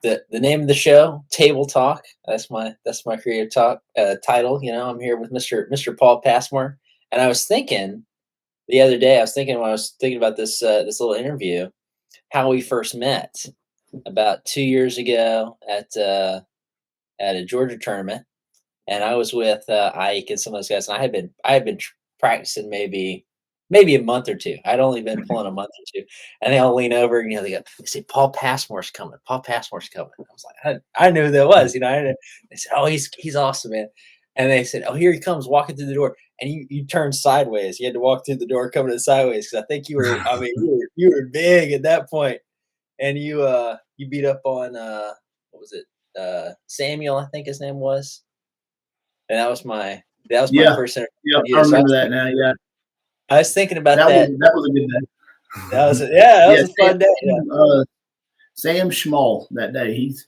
The name of the show, Table Talk. That's my creative talk title. I'm here with Mr. Paul Passmore, and I was thinking the other day. When I was thinking about this little interview, how we first met about 2 years ago at a Georgia tournament, and I was with Ike and some of those guys, and I had been practicing maybe a month or two. I'd only been pulling a month or two, and they all lean over and they say Paul Passmore's coming. Paul Passmore's coming. I was like, I knew who that was. They said, oh, he's awesome, man. And they said, oh, here he comes walking through the door, and you turned sideways. You had to walk through the door coming in sideways because I think you were. I mean, you were big at that point, and you beat up on what was it? Samuel, I think his name was. And that was my first interview. Yeah, I remember that now. Yeah, I was thinking about that. That was a good day. That was a fun day. Yeah. Sam Schmall that day. He's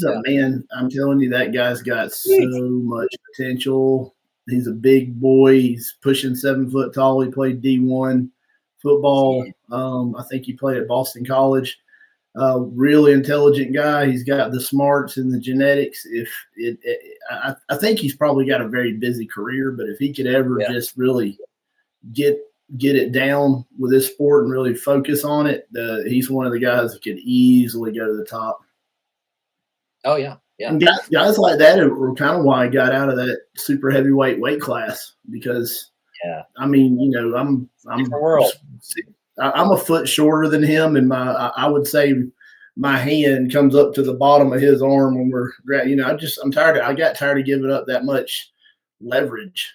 a man. I'm telling you, that guy's got so much potential. He's a big boy. He's pushing 7 foot tall. He played D1 football. I think he played at Boston College. Really intelligent guy. He's got the smarts and the genetics. I think he's probably got a very busy career, but if he could ever just really get it down with this sport and really focus on it, he's one of the guys that could easily go to the top. Oh yeah, yeah. And guys like that are kind of why I got out of that super heavyweight weight class because, I mean, I'm a foot shorter than him, and I would say my hand comes up to the bottom of his arm when we're, I'm tired. I got tired of giving up that much leverage.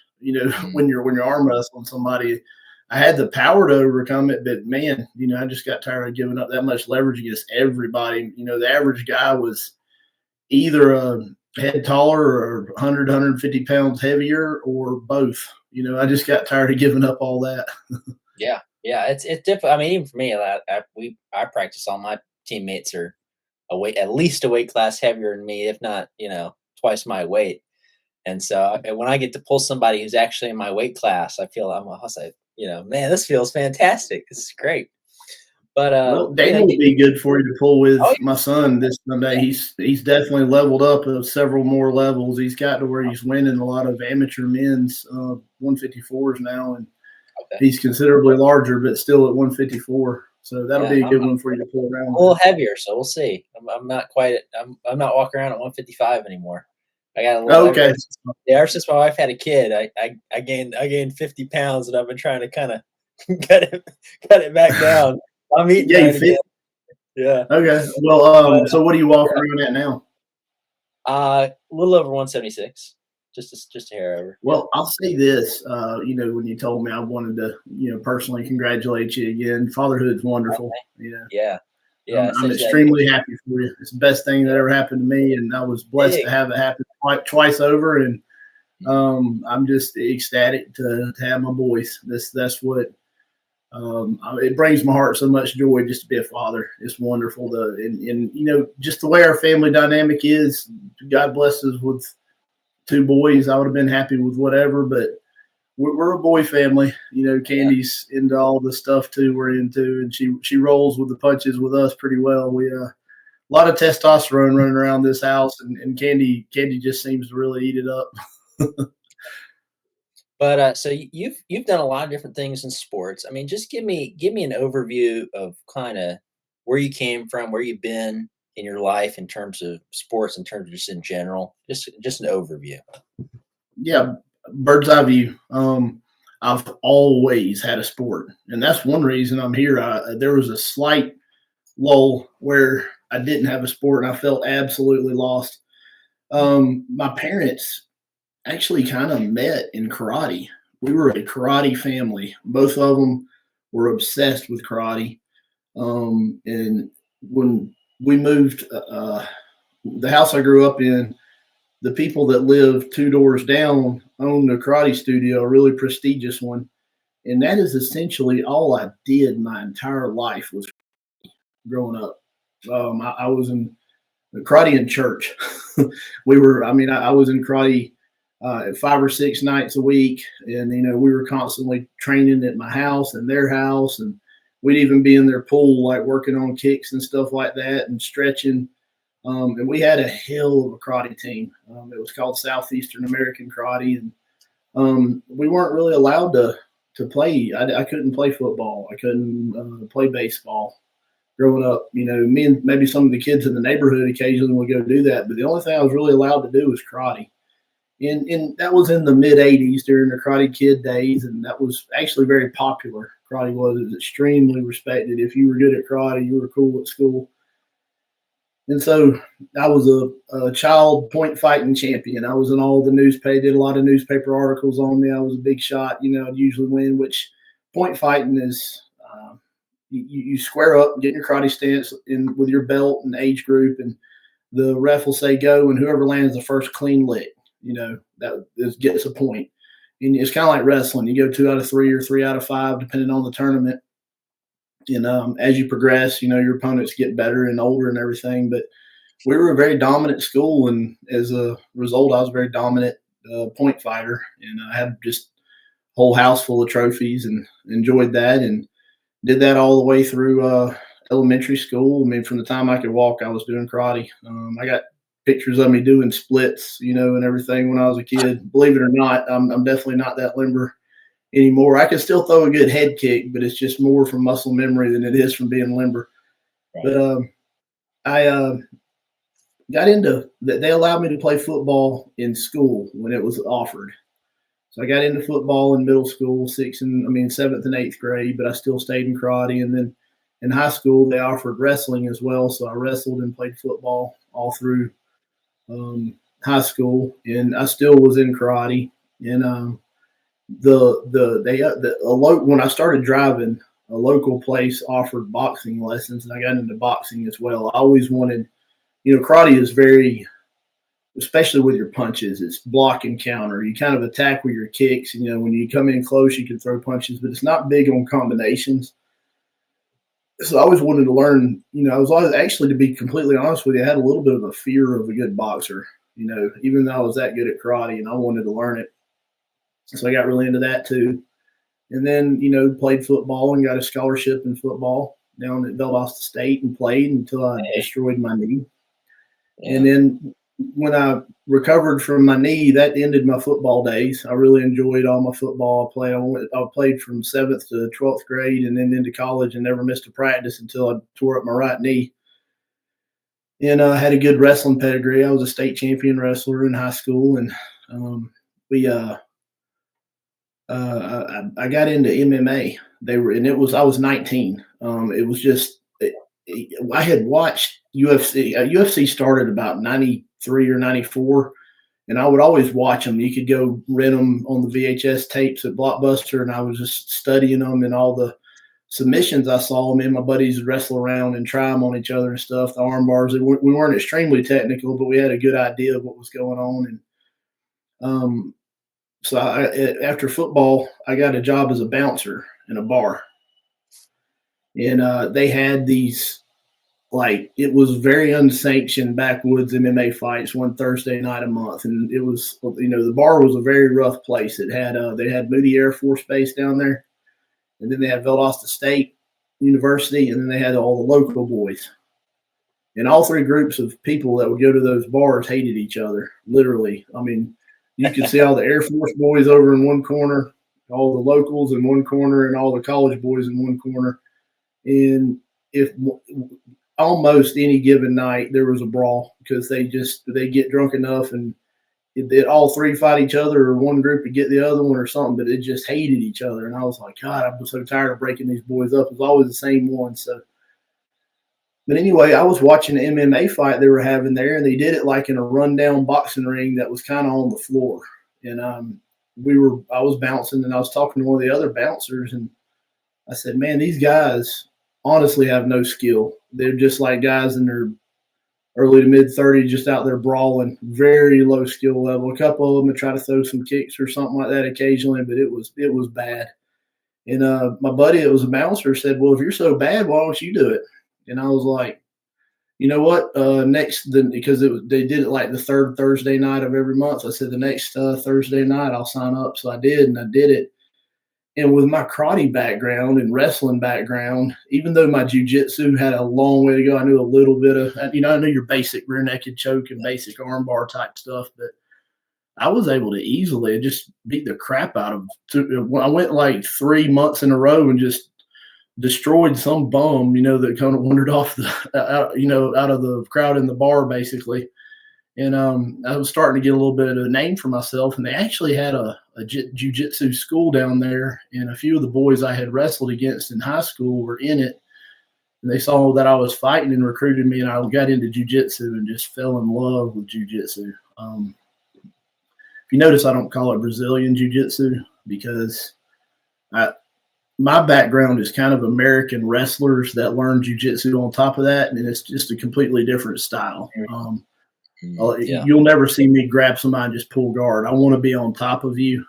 When you're arm wrestling somebody, I had the power to overcome it, but man, I just got tired of giving up that much leverage against everybody. The average guy was either a head taller or 100, 150 pounds heavier or both. I just got tired of giving up all that. Yeah. Yeah, it's different. I mean, even for me, I practice. All my teammates are at least a weight class heavier than me, if not, twice my weight. And so when I get to pull somebody who's actually in my weight class, I feel man, this feels fantastic. This is great. But Daniel would be good for you to pull with my son this Sunday. He's definitely leveled up several more levels. He's got to where he's winning a lot of amateur men's 154s now, and he's considerably larger, but still at 154. So that'll be a good one for you to pull around. A little heavier, so we'll see. I'm not quite. I'm not walking around at 155 anymore. I got a little. Okay. Ever since my wife had a kid, I gained 50 pounds, and I've been trying to kind of cut it back down. I'm eating. Yeah. Okay. Well, so what are you walking around at now? A little over 176. Just a hair over. Well, I'll say this, when you told me, I wanted to, personally congratulate you again. Fatherhood's wonderful. Yeah. I'm extremely happy for you. It's the best thing that ever happened to me, and I was blessed to have it happen twice over. And I'm just ecstatic to have my boys. That's what it brings my heart so much joy just to be a father. It's wonderful and just the way our family dynamic is. God bless us with 2 boys. I would have been happy with whatever, but we're a boy family. Candy's into all the stuff too we're into, and she rolls with the punches with us pretty well. We a lot of testosterone running around this house, and Candy just seems to really eat it up. But so you've done a lot of different things in sports. I mean, just give me an overview of kind of where you came from, where you've been in your life in terms of sports, in terms of just in general, just an overview. Yeah, bird's eye view. I've always had a sport, and that's one reason I'm here. There was a slight lull where I didn't have a sport, and I felt absolutely lost. My parents actually kind of met in karate. We were a karate family. Both of them were obsessed with karate. And when we moved, the house I grew up in, the people that lived 2 doors down owned a karate studio, a really prestigious one. And that is essentially all I did my entire life was growing up. I was in karate in church. I was in karate 5 or 6 nights a week. And, we were constantly training at my house and their house. And we'd even be in their pool, like working on kicks and stuff like that and stretching. And we had a hell of a karate team. It was called Southeastern American Karate, and we weren't really allowed to play. I couldn't play football. I couldn't play baseball. Growing up, me and maybe some of the kids in the neighborhood occasionally would go do that. But the only thing I was really allowed to do was karate. And that was in the mid 80s during the Karate Kid days. And that was actually very popular. Karate was extremely respected. If you were good at karate, you were cool at school. And so I was a child point fighting champion. I was in all the newspaper, did a lot of newspaper articles on me. I was a big shot. I'd usually win, which point fighting is you square up, get in your karate stance in with your belt and age group, and the ref will say go, and whoever lands the first clean lick, gets a point. And it's kind of like wrestling. You go 2 out of 3 or 3 out of 5, depending on the tournament. And as you progress, your opponents get better and older and everything. But we were a very dominant school, and as a result, I was a very dominant point fighter, and I had just a whole house full of trophies and enjoyed that, and did that all the way through elementary school. I mean, from the time I could walk, I was doing karate. I got pictures of me doing splits, and everything when I was a kid. Believe it or not, I'm definitely not that limber anymore. I can still throw a good head kick, but it's just more from muscle memory than it is from being limber. Right. But I got into that. They allowed me to play football in school when it was offered. So I got into football in middle school, 7th and 8th grade, but I still stayed in karate. And then in high school, they offered wrestling as well. So I wrestled and played football all through high school, and I still was in karate. And when I started driving, a local place offered boxing lessons, and I got into boxing as well. I always wanted, karate is very, especially with your punches, it's block and counter. You kind of attack with your kicks. When you come in close, you can throw punches, but it's not big on combinations. So I always wanted to learn, I was always, actually, to be completely honest with you, I had a little bit of a fear of a good boxer, even though I was that good at karate and I wanted to learn it. So I got really into that too. And then, played football and got a scholarship in football down at Valdosta State and played until I destroyed my knee. Yeah. And then when I recovered from my knee, that ended my football days. I really enjoyed all my football. I played from 7th to 12th grade and then into college and never missed a practice until I tore up my right knee. And I had a good wrestling pedigree. I was a state champion wrestler in high school, and I got into MMA. I was 19. It was just, I had watched UFC. UFC started about 93 or 94, and I would always watch them. You could go rent them on the VHS tapes at Blockbuster, and I was just studying them and all the submissions I saw. Me and my buddies would wrestle around and try them on each other and stuff. The arm bars, we weren't extremely technical, but we had a good idea of what was going on. And so after football, I got a job as a bouncer in a bar. And they had these, it was very unsanctioned backwoods MMA fights one Thursday night a month. And it was, the bar was a very rough place. It had, they had Moody Air Force Base down there. And then they had Valdosta State University. And then they had all the local boys. And all three groups of people that would go to those bars hated each other, literally. I mean, you could see all the Air Force boys over in one corner, all the locals in one corner, and all the college boys in one corner. And if almost any given night there was a brawl, because they get drunk enough and all three fight each other, or one group would get the other one or something, but it just hated each other. And I was like, God, I'm so tired of breaking these boys up. It was always the same one. But anyway, I was watching the MMA fight they were having there, and they did it like in a rundown boxing ring that was kind of on the floor. And I was bouncing, and I was talking to one of the other bouncers, and I said, man, these guys honestly have no skill. They're just like guys in their early to mid 30s, just out there brawling, very low skill level. A couple of them would try to throw some kicks or something like that occasionally, but it was bad. And my buddy that was a bouncer said, well, if you're so bad, why don't you do it? And I was like, you know what? Because they did it like the third Thursday night of every month. I said the next Thursday night I'll sign up. So I did, and I did it. And with my karate background and wrestling background, even though my jujitsu had a long way to go, I knew a little bit of, I knew your basic rear naked choke and basic armbar type stuff, but I was able to easily just beat the crap out of. I went like 3 months in a row and just destroyed some bum, that kind of wandered off out of the crowd in the bar, basically. And I was starting to get a little bit of a name for myself. And they actually had a jujitsu school down there, and a few of the boys I had wrestled against in high school were in it. And they saw that I was fighting and recruited me, and I got into jujitsu and just fell in love with jujitsu. If you notice, I don't call it Brazilian jiu-jitsu because my background is kind of American wrestlers that learn jiu-jitsu on top of that, and it's just a completely different style. Yeah. You'll never see me grab somebody and just pull guard. I want to be on top of you.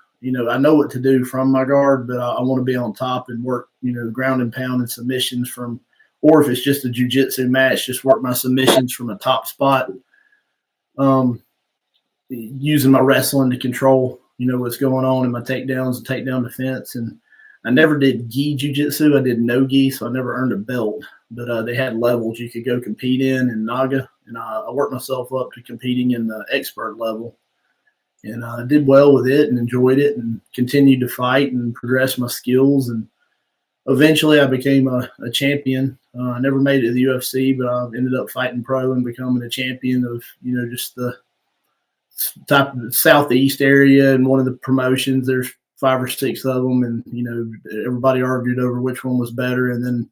I know what to do from my guard, but I want to be on top and work, ground and pound and submissions from, or if it's just a jiu-jitsu match, just work my submissions from a top spot. Using my wrestling to control, what's going on in my takedowns and takedown defense. And I never did gi jiu-jitsu. I did no gi, so I never earned a belt. But they had levels you could go compete in Naga, and I worked myself up to competing in the expert level. And I did well with it and enjoyed it and continued to fight and progress my skills. And eventually I became a champion. I never made it to the UFC, but I ended up fighting pro and becoming a champion of, just the type of southeast area. And one of the promotions, there's 5 or 6 of them, and everybody argued over which one was better. And then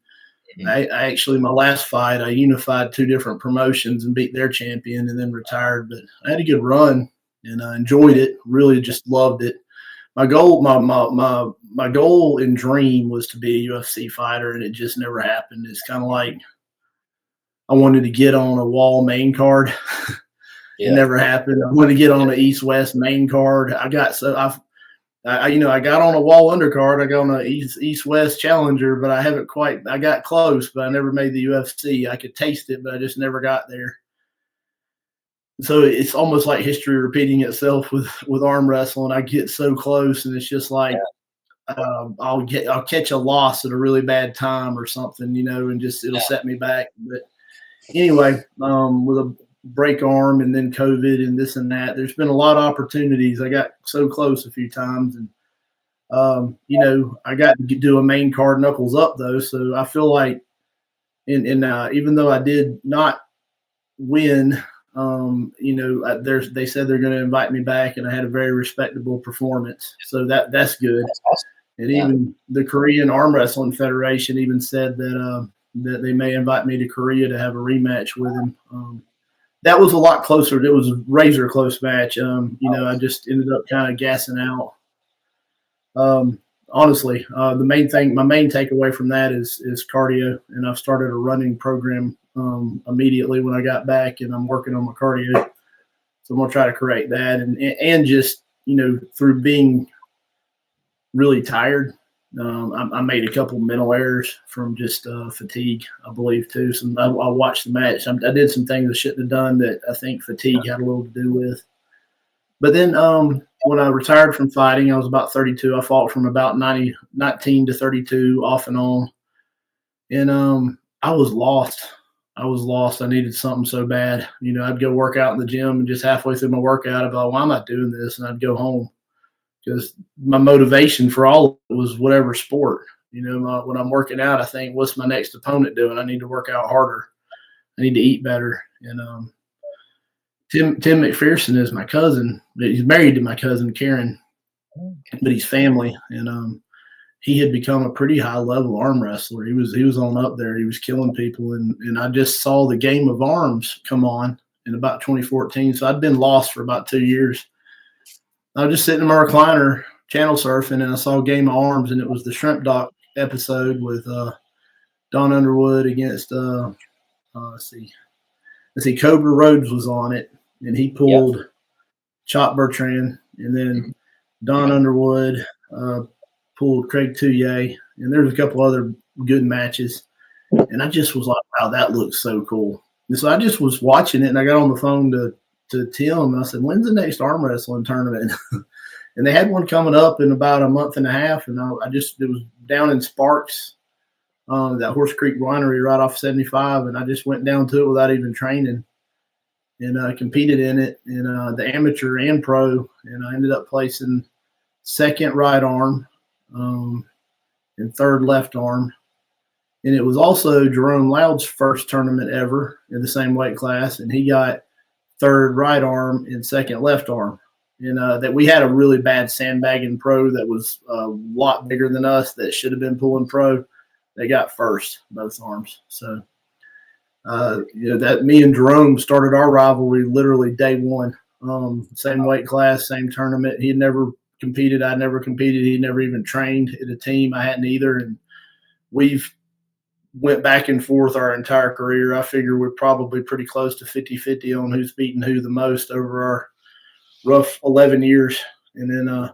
I actually, my last fight, I unified 2 different promotions and beat their champion, and then retired. But I had a good run, and I enjoyed it. Really, just loved it. My goal, my goal and dream was to be a UFC fighter, and it just never happened. It's kind of like I wanted to get on a Wall main card. It never happened. I wanted to get on an East-West main card. I got on a Wall undercard. I got on a East-West challenger, but I got close, but I never made the UFC. I could taste it, but I just never got there. So it's almost like history repeating itself with arm wrestling. I get so close, and it's just like I'll catch a loss at a really bad time or something, and just it'll set me back. But anyway, with a break arm and then COVID and this and that, there's been a lot of opportunities. I got so close a few times, and I got to do a main card knuckles up though. So I feel like, even though I did not win, they said they're going to invite me back, and I had a very respectable performance. So that's good. That's awesome. And even the Korean Arm Wrestling Federation even said that they may invite me to Korea to have a rematch with him. That was a lot closer. It was a razor close match. I just ended up kind of gassing out. Honestly, my main takeaway from that is cardio, and I've started a running program immediately when I got back, and I'm working on my cardio. So I'm gonna try to correct that, and just through being really tired, I made a couple mental errors from just fatigue, I believe too. I watched the match. I did some things I shouldn't have done that I think fatigue had a little to do with. But then when I retired from fighting, I was about 32. I fought from about 19 to 32 off and on. And I was lost. I needed something so bad. I'd go work out in the gym, and just halfway through my workout, I'd be like, why am I doing this? And I'd go home, because my motivation for all of it was whatever sport. When I'm working out, I think, what's my next opponent doing? I need to work out harder. I need to eat better. And Tim McPherson is my cousin. He's married to my cousin Karen, but he's family. And he had become a pretty high level arm wrestler. He was on up there. He was killing people. And I just saw the Game of Arms come on in about 2014. So I'd been lost for about 2 years. I was just sitting in my recliner channel surfing, and I saw Game of Arms, and it was the Shrimp Doc episode with Don Underwood against let's see, Cobra Rhodes was on it, and he pulled Chop Bertrand, and then Don Underwood pulled Craig Touye, and there was a couple other good matches. And I just was like, wow, that looks so cool. And so I just was watching it, and I got on the phone to Tim, and I said, when's the next arm wrestling tournament? And they had one coming up in about a month and a half, and it was down in Sparks, that Horse Creek Winery right off 75, and I just went down to it without even training, and competed in it in the amateur and pro, and I ended up placing second right arm, and third left arm. And it was also Jerome Loud's first tournament ever in the same weight class, and he got third right arm and second left arm. And that we had a really bad sandbagging pro that was a lot bigger than us that should have been pulling pro. They got first, both arms. So, that me and Jerome started our rivalry literally day one. Same weight class, same tournament. He had never competed. I never competed. He never even trained in a team. I hadn't either. And we've went back and forth our entire career. I figure we're probably pretty close to 50-50 on who's beaten who the most over our rough 11 years. And then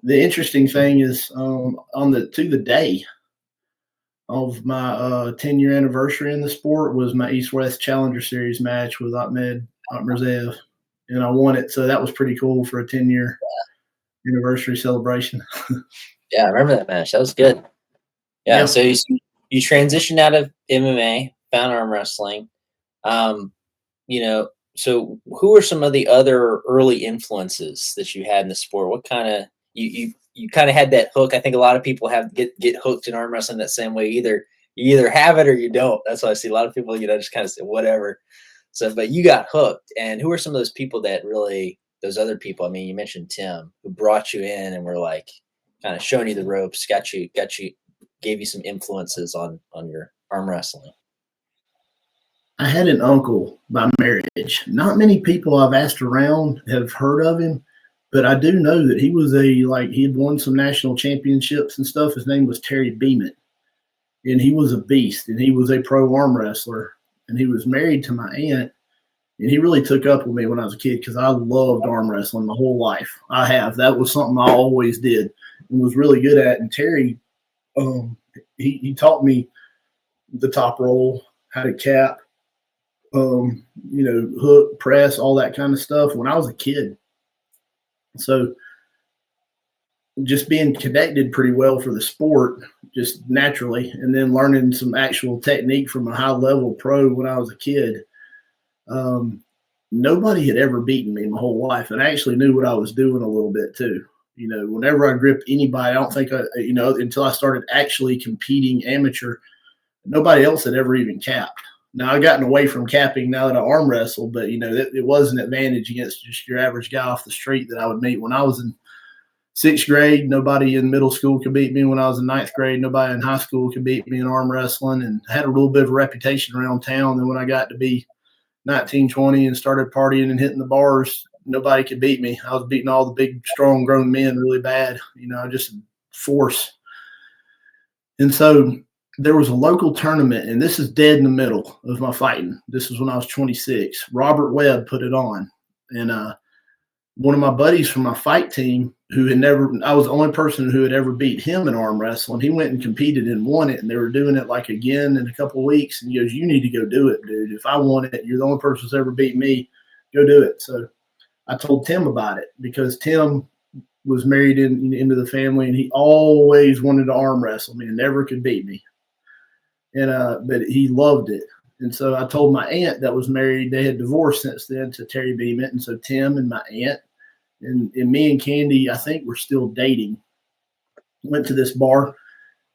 the interesting thing is to the day of my 10-year anniversary in the sport was my East-West Challenger Series match with Ahmed Akmerzev, and I won it. So that was pretty cool for a 10-year anniversary celebration. Yeah, I remember that match. That was good. Yeah. So you transitioned out of MMA, found arm wrestling. So who are some of the other early influences that you had in the sport? What kind of you kind of had that hook? I think a lot of people get hooked in arm wrestling that same way. You either have it or you don't. That's why I see a lot of people, just kind of say whatever. So, but you got hooked. And who are some of those people that really, those other people? I mean, you mentioned Tim, who brought you in and were like kind of showing you the ropes, gave you some influences on your arm wrestling. I had an uncle by marriage. Not many people I've asked around have heard of him, but I do know that he was he had won some national championships and stuff. His name was Terry Beeman, and he was a beast, and he was a pro arm wrestler, and he was married to my aunt, and he really took up with me when I was a kid because I loved arm wrestling my whole life. That was something I always did and was really good at. And Terry, he taught me the top roll, how to cap, hook, press, all that kind of stuff when I was a kid. So just being connected pretty well for the sport, just naturally, and then learning some actual technique from a high level pro when I was a kid. Nobody had ever beaten me my whole life, and I actually knew what I was doing a little bit too. Whenever I gripped anybody, I don't think until I started actually competing amateur, nobody else had ever even capped. Now I've gotten away from capping now that I arm wrestle, but it was an advantage against just your average guy off the street that I would meet. When I was in 6th grade, nobody in middle school could beat me. When I was in 9th grade, nobody in high school could beat me in arm wrestling, and I had a little bit of a reputation around town. Then when I got to be 19, 20 and started partying and hitting the bars, nobody could beat me. I was beating all the big, strong, grown men really bad. Just force. And so there was a local tournament, and this is dead in the middle of my fighting. This was when I was 26. Robert Webb put it on. And one of my buddies from my fight team I was the only person who had ever beat him in arm wrestling. He went and competed and won it, and they were doing it again in a couple of weeks. And he goes, "You need to go do it, dude. If I won it, you're the only person who's ever beat me. Go do it." So I told Tim about it because Tim was married into the family, and he always wanted to arm wrestle me and never could beat me. And but he loved it. And so I told my aunt that was married. They had divorced since then to Terry Beeman. And so Tim and my aunt and me and Candy, I think we're still dating, went to this bar,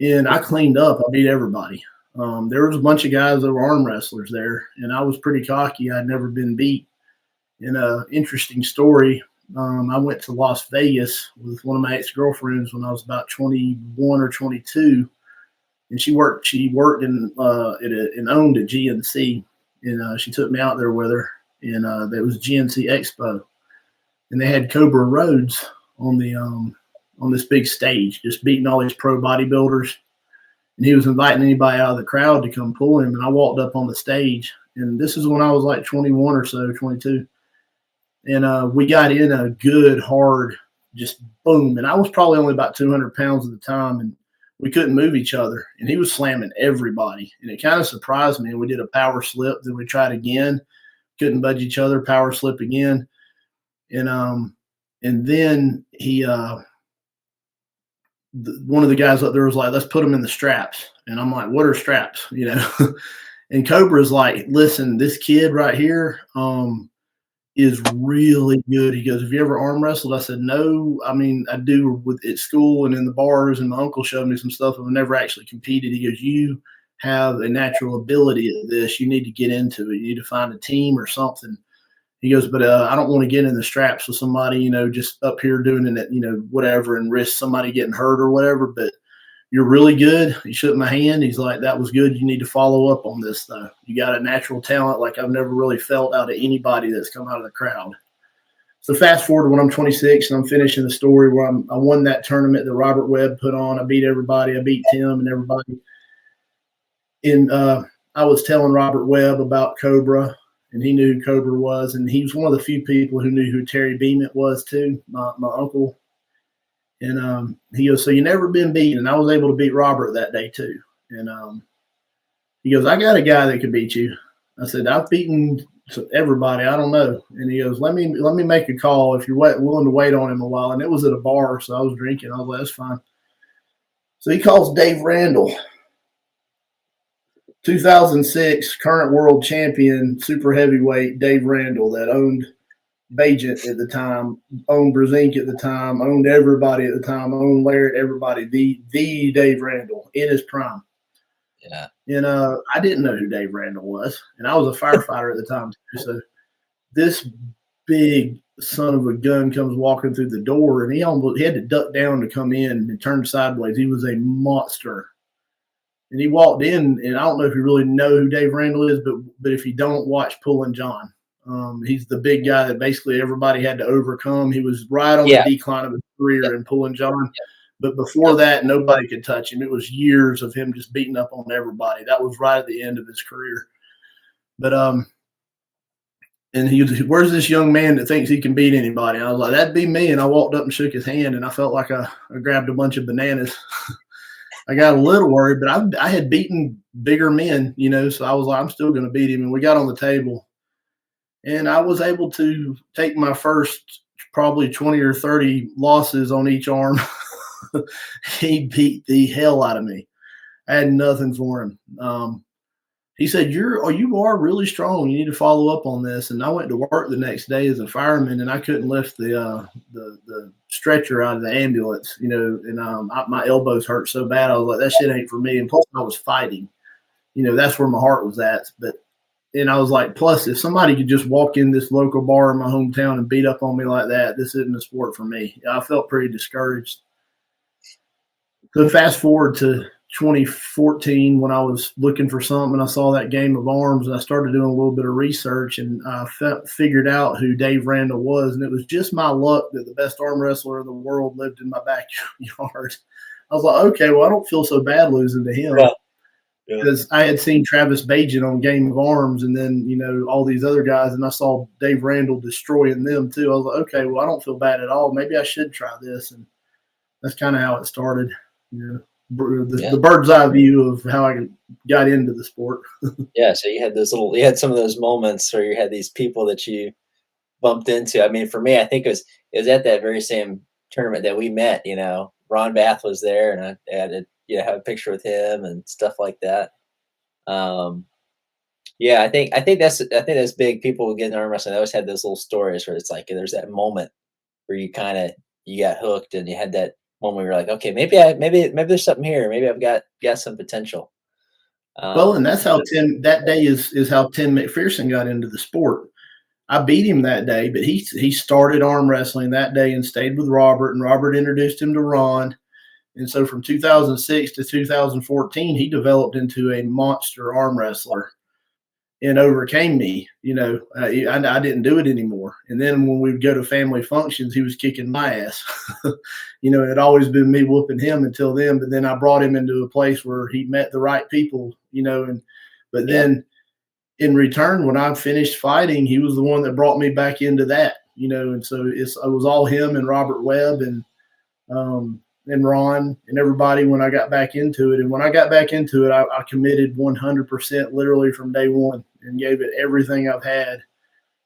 and I cleaned up. I beat everybody. There was a bunch of guys that were arm wrestlers there, and I was pretty cocky. I'd never been beat. And interesting story, I went to Las Vegas with one of my ex-girlfriends when I was about 21 or 22. And she worked in and owned a GNC, and she took me out there with her, and there was GNC Expo, and they had Cobra Rhodes on this big stage, just beating all these pro bodybuilders, and he was inviting anybody out of the crowd to come pull him. And I walked up on the stage, and this is when I was like 21 or so, 22, and we got in a good hard, just boom, and I was probably only about 200 pounds at the time, and we couldn't move each other, and he was slamming everybody. And it kind of surprised me. And we did a power slip. Then we tried again. Couldn't budge each other. Power slip again. And And then one of the guys up there was like, let's put him in the straps. And I'm like, what are straps? And Cobra's like, listen, this kid right here is really good. He goes, have you ever arm wrestled? I said, no. I mean, I do at school and in the bars, and my uncle showed me some stuff. I've never actually competed. He goes, you have a natural ability at this. You need to get into it. You need to find a team or something. He goes, but I don't want to get in the straps with somebody, just up here doing it, whatever, and risk somebody getting hurt or whatever. But you're really good. He shook my hand. He's like, that was good. You need to follow up on this, though. You got a natural talent like I've never really felt out of anybody that's come out of the crowd. So fast forward to when I'm 26 and I'm finishing the story where I won that tournament that Robert Webb put on. I beat everybody. I beat Tim and everybody. And I was telling Robert Webb about Cobra, and he knew who Cobra was. And he was one of the few people who knew who Terry Beament was, too, my uncle. And he goes, so you never been beaten. And I was able to beat Robert that day, too. And he goes, I got a guy that could beat you. I said, I've beaten everybody. I don't know. And he goes, let me make a call if you're willing to wait on him a while. And it was at a bar, so I was drinking. I was like, that's fine. So he calls Dave Randall, 2006 current world champion, super heavyweight Dave Randall, that owned Bajent at the time, owned Brezink at the time, owned everybody at the time, owned Laird, everybody, the Dave Randall in his prime. Yeah. And I didn't know who Dave Randall was, and I was a firefighter at the time too. So this big son of a gun comes walking through the door, and he had to duck down to come in and turn sideways. He was a monster. And he walked in, and I don't know if you really know who Dave Randall is, but if you don't, watch Pullin' John. He's the big guy that basically everybody had to overcome. He was right on the decline of his career in Pullin' John. But before that, nobody could touch him. It was years of him just beating up on everybody. That was right at the end of his career. But and he was, where's this young man that thinks he can beat anybody? And I was like, that'd be me. And I walked up and shook his hand, and I felt like I grabbed a bunch of bananas. I got a little worried, but I had beaten bigger men, so I was like, I'm still going to beat him. And we got on the table, and I was able to take my first probably 20 or 30 losses on each arm. He beat the hell out of me. I had nothing for him. He said, you are really strong. You need to follow up on this. And I went to work the next day as a fireman, and I couldn't lift the stretcher out of the ambulance, and my elbows hurt so bad. I was like, that shit ain't for me. And plus I was fighting, that's where my heart was at. And I was like, plus if somebody could just walk in this local bar in my hometown and beat up on me like that, this isn't a sport for me. I felt pretty discouraged. So fast forward to 2014 when I was looking for something. I saw that Game of Arms, and I started doing a little bit of research, and I figured out who Dave Randall was. And it was just my luck that the best arm wrestler in the world lived in my backyard. I was like, okay, well, I don't feel so bad losing to him. Yeah. Because I had seen Travis Bajent on Game of Arms, and then, all these other guys, and I saw Dave Randall destroying them too. I was like, okay, well, I don't feel bad at all. Maybe I should try this. And that's kind of how it started, the bird's eye view of how I got into the sport. Yeah. So you had some of those moments where you had these people that you bumped into. I mean, for me, I think it was at that very same tournament that we met, Ron Bath was there, and I had to have a picture with him and stuff like that. Yeah, I think that's big. People get in arm wrestling, they always had those little stories where it's like there's that moment where you got hooked, and you had that moment where you're like, okay, maybe there's something here. Maybe I've got some potential. Well, and that's how that day is how Tim McPherson got into the sport. I beat him that day, but he started arm wrestling that day and stayed with Robert, and Robert introduced him to Ron. And so from 2006 to 2014, he developed into a monster arm wrestler and overcame me. I didn't do it anymore. And then when we'd go to family functions, he was kicking my ass. It had always been me whooping him until then. But then I brought him into a place where he met the right people, then in return, when I finished fighting, he was the one that brought me back into that, and so it was all him and Robert Webb and Ron and everybody when I got back into it. And when I got back into it, I committed 100% literally from day one and gave it everything I've had.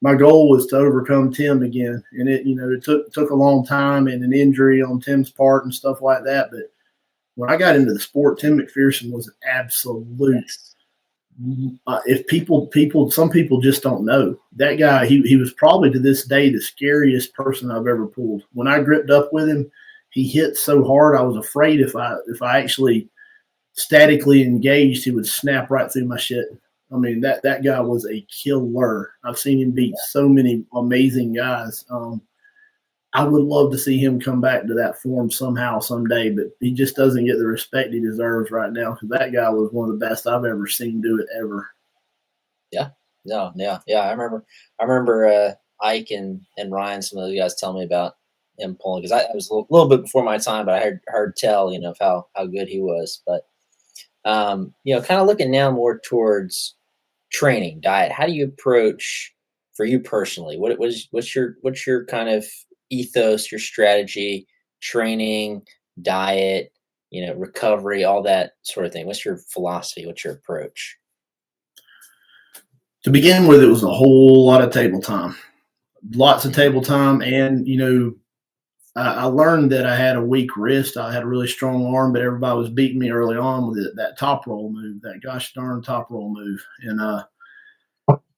my goal was to overcome Tim again. And it took a long time and an injury on Tim's part and stuff like that. But when I got into the sport, Tim McPherson was an absolute. Yes. If some people just don't know that guy. He was probably to this day the scariest person I've ever pulled. When I gripped up with him, he hit so hard I was afraid if I actually statically engaged, he would snap right through my shit. I mean, that guy was a killer. I've seen him beat so many amazing guys. I would love to see him come back to that form somehow, someday, but he just doesn't get the respect he deserves right now because that guy was one of the best I've ever seen do it ever. Yeah. No, yeah. I remember Ike and Ryan, some of those guys tell me about him pulling because I was a little bit before my time, but I heard tell, of how good he was. But kind of looking now more towards training, diet. How do you approach for you personally? What's your kind of ethos, your strategy, training, diet, recovery, all that sort of thing? What's your philosophy? What's your approach? To begin with, it was a whole lot of table time, lots of Mhm. table time, and I learned that I had a weak wrist. I had a really strong arm, but everybody was beating me early on with that top roll move, that gosh darn top roll move.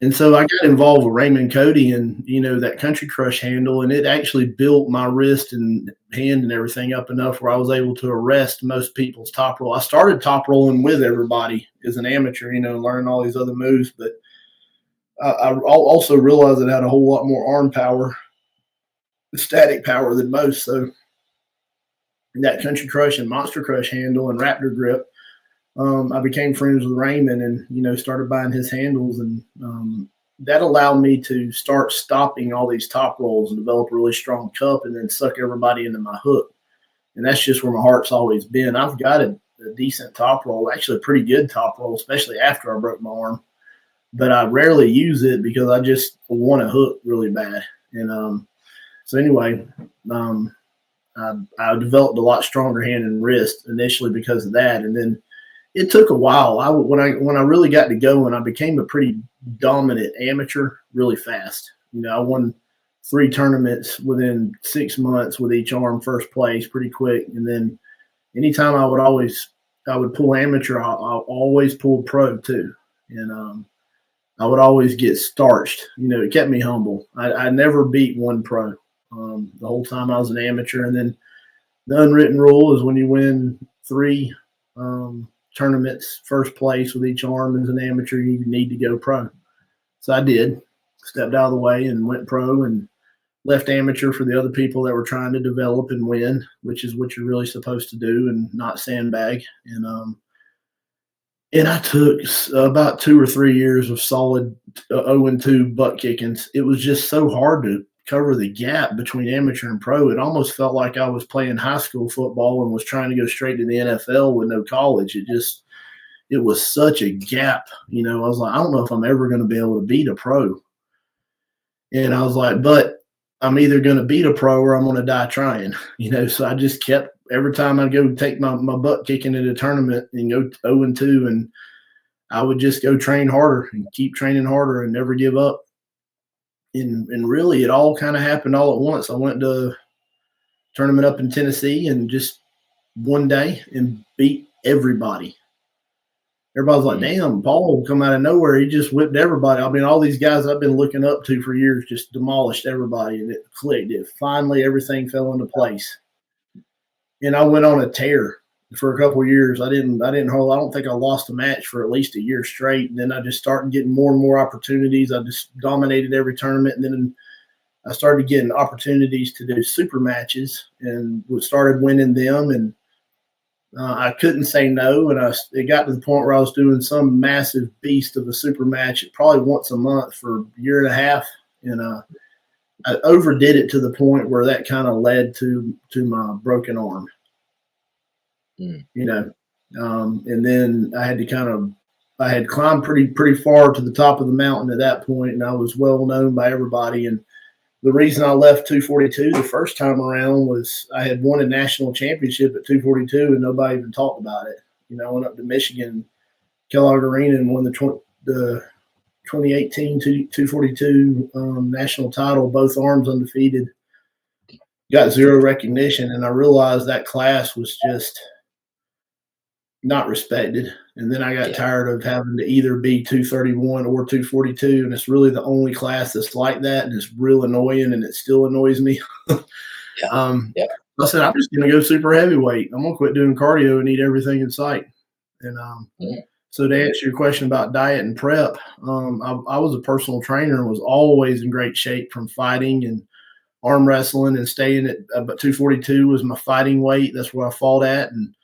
And so I got involved with Raymond Cody and, that country crush handle, and it actually built my wrist and hand and everything up enough where I was able to arrest most people's top roll. I started top rolling with everybody as an amateur, learning all these other moves, but I also realized it had a whole lot more arm power, static power than most. So that country crush and monster crush handle and raptor grip, I became friends with Raymond and, started buying his handles. And that allowed me to start stopping all these top rolls and develop a really strong cup and then suck everybody into my hook. And that's just where my heart's always been. I've got a decent top roll, actually a pretty good top roll, especially after I broke my arm. But I rarely use it because I just want to hook really bad. And so anyway, I developed a lot stronger hand and wrist initially because of that. And then it took a while. When I really got to go and I became a pretty dominant amateur really fast. I won 3 tournaments within 6 months with each arm first place pretty quick. And then anytime I would pull amateur, I always pulled pro too. And I would always get starched. It kept me humble. I never beat one pro the whole time I was an amateur. And then the unwritten rule is when you win 3 tournaments first place with each arm as an amateur, you need to go pro. So I did, stepped out of the way and went pro and left amateur for the other people that were trying to develop and win, which is what you're really supposed to do and not sandbag. And I took about 2 or 3 years of solid 0-2 butt kickings. It was just so hard to cover the gap between amateur and pro. It almost felt like I was playing high school football and was trying to go straight to the NFL with no college. It was such a gap. I was like, I don't know if I'm ever going to be able to beat a pro. And I was like, but I'm either going to beat a pro or I'm going to die trying. So I just kept, every time I go take my butt kicking at a tournament and go 0-2, and I would just go train harder and keep training harder and never give up. And really, it all kind of happened all at once. I went to a tournament up in Tennessee and just one day and beat everybody. Everybody's like, damn, Paul will come out of nowhere. He just whipped everybody. I mean, all these guys I've been looking up to for years just demolished everybody, and it clicked. Finally, everything fell into place. And I went on a tear for a couple of years. I don't think I lost a match for at least a year straight. And then I just started getting more and more opportunities. I just dominated every tournament. And then I started getting opportunities to do super matches and started winning them. And I couldn't say no. And it got to the point where I was doing some massive beast of a super match probably once a month for a year and a half. And I overdid it to the point where that kind of led to my broken arm. And then I had climbed pretty far to the top of the mountain at that point, and I was well known by everybody. And the reason I left 242 the first time around was I had won a national championship at 242, and nobody even talked about it. I went up to Michigan, Kellogg Arena, and won the 2018 242 national title, both arms undefeated. Got zero recognition, and I realized that class was just not respected. And then I got Yeah. tired of having to either be 231 or 242, and it's really the only class that's like that, and it's real annoying, and it still annoys me. Yeah. um, Yeah. I said I'm just going to go super heavyweight. I'm going to quit doing cardio and eat everything in sight. And Mhm. so to answer your question about diet and prep, I was a personal trainer and was always in great shape from fighting and arm wrestling and staying at about 242 was my fighting weight. That's where I fought at. And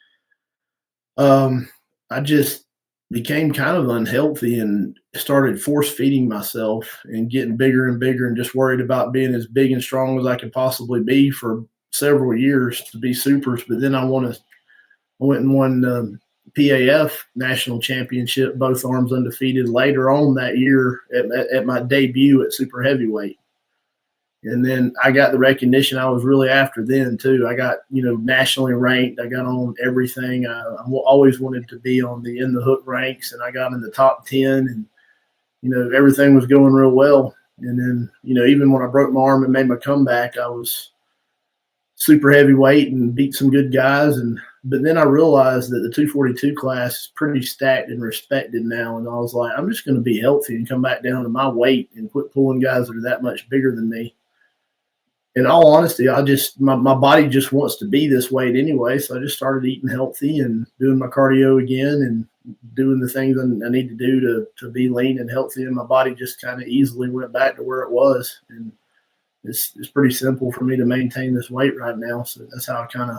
I just became kind of unhealthy and started force feeding myself and getting bigger and bigger and just worried about being as big and strong as I could possibly be for several years to be supers. But then I went and won PAF national championship, both arms undefeated later on that year at my debut at super heavyweight. And then I got the recognition I was really after then too. I got, nationally ranked. I got on everything. I always wanted to be on the in the hook ranks, and I got in the top 10, and, everything was going real well. And then, even when I broke my arm and made my comeback, I was super heavyweight and beat some good guys. But then I realized that the 242 class is pretty stacked and respected now. And I was like, I'm just going to be healthy and come back down to my weight and quit pulling guys that are that much bigger than me. In all honesty, my body just wants to be this weight anyway. So I just started eating healthy and doing my cardio again and doing the things I need to do to be lean and healthy. And my body just kind of easily went back to where it was. And it's pretty simple for me to maintain this weight right now. So that's how I kind of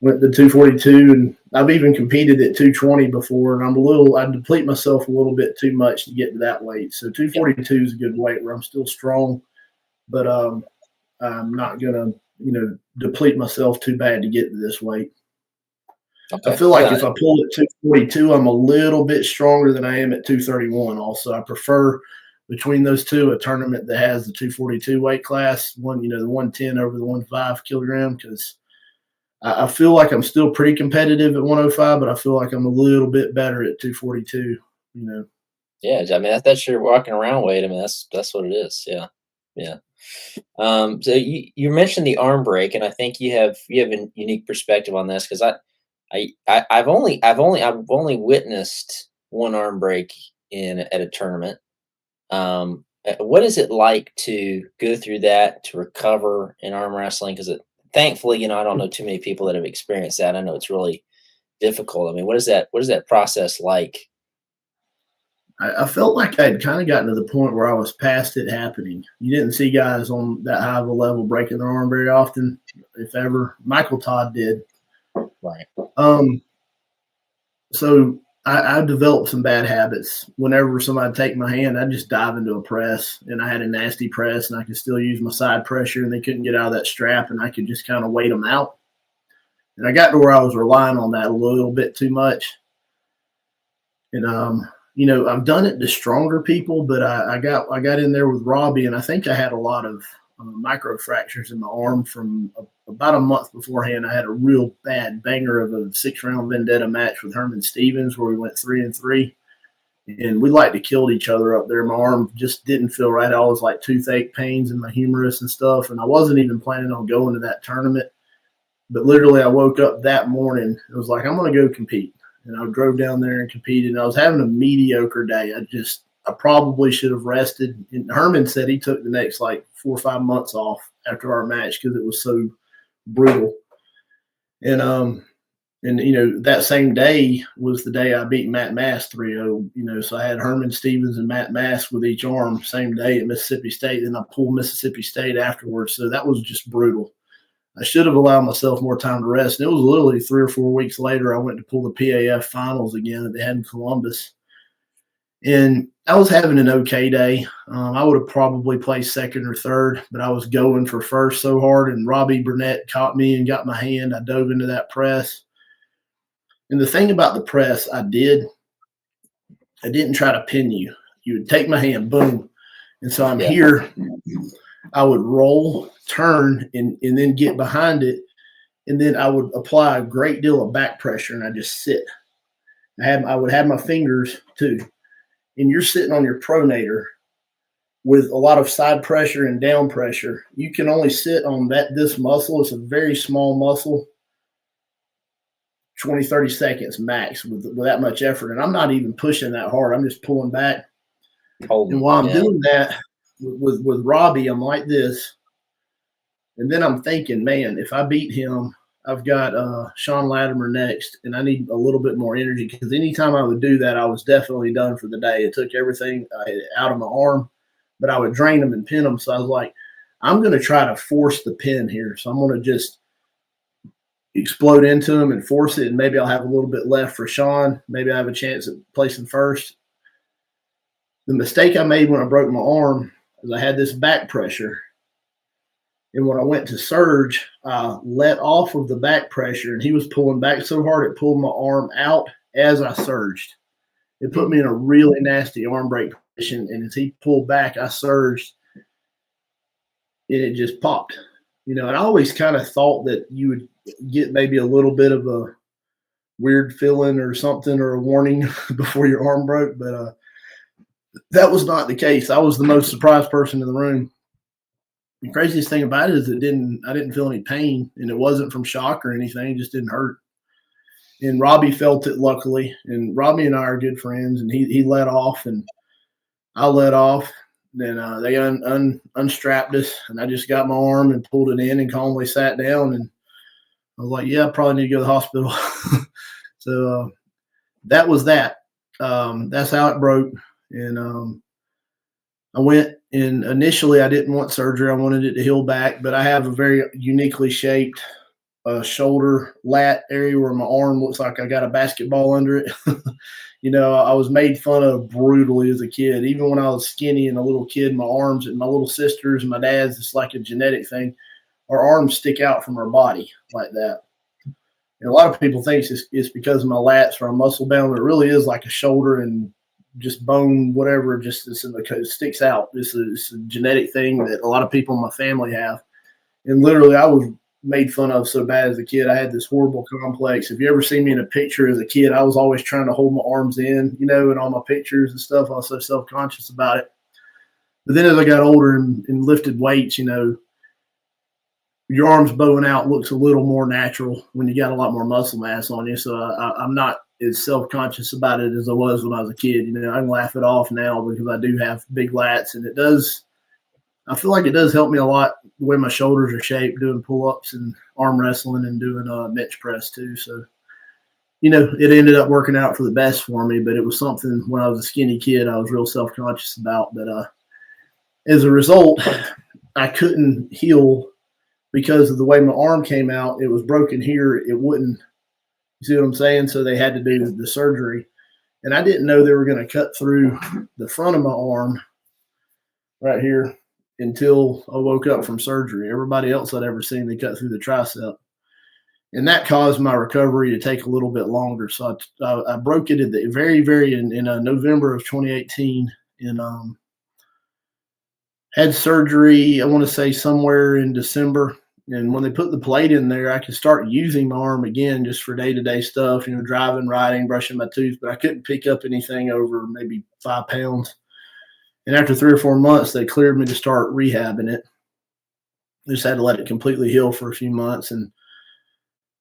went to 242. And I've even competed at 220 before. And I deplete myself a little bit too much to get to that weight. So 242 is a good weight where I'm still strong, but I'm not going to, deplete myself too bad to get to this weight. I Okay. feel like Yeah. if I pull at 242, I'm a little bit stronger than I am at 231 also. I prefer between those two a tournament that has the 242 weight class, the 110 over the 15 kilogram, because I feel like I'm still pretty competitive at 105, but I feel like I'm a little bit better at 242. Yeah. I mean, that's your walking around weight. I mean, that's what it is. Yeah. Yeah. So you mentioned the arm break, and I think you have a unique perspective on this because I've only witnessed one arm break at a tournament. What is it like to go through that to recover in arm wrestling? Because thankfully, I don't know too many people that have experienced that. I know it's really difficult. I mean, what is that process like? I felt like I had kind of gotten to the point where I was past it happening. You didn't see guys on that high of a level breaking their arm very often, if ever. Michael Todd did. Right. Um, so I developed some bad habits. Whenever somebody take my hand, I'd just dive into a press, and I had a nasty press, and I could still use my side pressure, and they couldn't get out of that strap, and I could just kind of wait them out. And I got to where I was relying on that a little bit too much. And I've done it to stronger people, but I got in there with Robbie, and I think I had a lot of micro fractures in my arm from about a month beforehand. I had a real bad banger of a 6-round vendetta match with Herman Stevens where we went 3-3, and we like to kill each other up there. My arm just didn't feel right. I was like toothache pains in my humerus and stuff, and I wasn't even planning on going to that tournament. But literally, I woke up that morning. It was like, I'm going to go compete. And I drove down there and competed. And I was having a mediocre day. I probably should have rested. And Herman said he took the next like 4 or 5 months off after our match because it was so brutal. And that same day was the day I beat Matt Mass 3-0. So I had Herman Stevens and Matt Mass with each arm same day at Mississippi State. Then I pulled Mississippi State afterwards. So that was just brutal. I should have allowed myself more time to rest. And it was literally 3 or 4 weeks later, I went to pull the PAF finals again that they had in Columbus. And I was having an okay day. I would have probably placed second or third, but I was going for first so hard. And Robbie Burnett caught me and got my hand. I dove into that press. And the thing about the press I didn't try to pin you. You would take my hand, boom. And so I'm here. I would roll, turn, and then get behind it. And then I would apply a great deal of back pressure, and I just sit. I would have my fingers too, and you're sitting on your pronator with a lot of side pressure and down pressure, you can only sit on this muscle. It's a very small muscle, 20, 30 seconds max with that much effort. And I'm not even pushing that hard. I'm just pulling back. And while I'm doing that with Robbie, I'm like this. And then I'm thinking, man, if I beat him, I've got Sean Latimer next, and I need a little bit more energy, because anytime I would do that, I was definitely done for the day. It took everything out of my arm, but I would drain them and pin them. So I was like, I'm going to try to force the pin here. So I'm going to just explode into him and force it, and maybe I'll have a little bit left for Sean. Maybe I have a chance at placing first. The mistake I made when I broke my arm is I had this back pressure. And when I went to surge, I let off of the back pressure, and he was pulling back so hard it pulled my arm out as I surged. It put me in a really nasty arm break position, and as he pulled back, I surged, and it just popped. And I always kind of thought that you would get maybe a little bit of a weird feeling or something, or a warning before your arm broke, but that was not the case. I was the most surprised person in the room. The craziest thing about it is I didn't feel any pain, and it wasn't from shock or anything. It just didn't hurt. And Robbie felt it, luckily. And Robbie and I are good friends, and he let off, and I let off. Then they unstrapped us, and I just got my arm and pulled it in and calmly sat down. And I was like, yeah, I probably need to go to the hospital. So that was that. That's how it broke. And I went, and initially I didn't want surgery. I wanted it to heal back, but I have a very uniquely shaped shoulder lat area where my arm looks like I got a basketball under it. I was made fun of brutally as a kid. Even when I was skinny and a little kid, my arms, and my little sisters and my dad's, it's like a genetic thing. Our arms stick out from our body like that. And a lot of people think it's because of my lats or a muscle bound, but it really is like a shoulder and just bone, whatever, just it sticks out. It's a genetic thing that a lot of people in my family have. And literally, I was made fun of so bad as a kid. I had this horrible complex. If you ever see me in a picture as a kid, I was always trying to hold my arms in, and all my pictures and stuff. I was so self-conscious about it. But then as I got older and lifted weights, your arms bowing out looks a little more natural when you got a lot more muscle mass on you. So I'm not as self-conscious about it as I was when I was a kid. I can laugh it off now because I do have big lats, and I feel like it does help me a lot the way my shoulders are shaped, doing pull-ups and arm wrestling and doing bench press too. So, it ended up working out for the best for me, but it was something when I was a skinny kid I was real self-conscious about. But as a result, I couldn't heal because of the way my arm came out. It was broken here. It wouldn't. You see what I'm saying? So they had to do the surgery. And I didn't know they were going to cut through the front of my arm right here until I woke up from surgery. Everybody else I'd ever seen, they cut through the tricep. And that caused my recovery to take a little bit longer. So I broke it at the very, very in November of 2018, and had surgery, I want to say somewhere in December. And when they put the plate in there, I could start using my arm again just for day-to-day stuff, driving, riding, brushing my teeth. But I couldn't pick up anything over maybe 5 pounds. And after 3 or 4 months, they cleared me to start rehabbing it. I just had to let it completely heal for a few months. And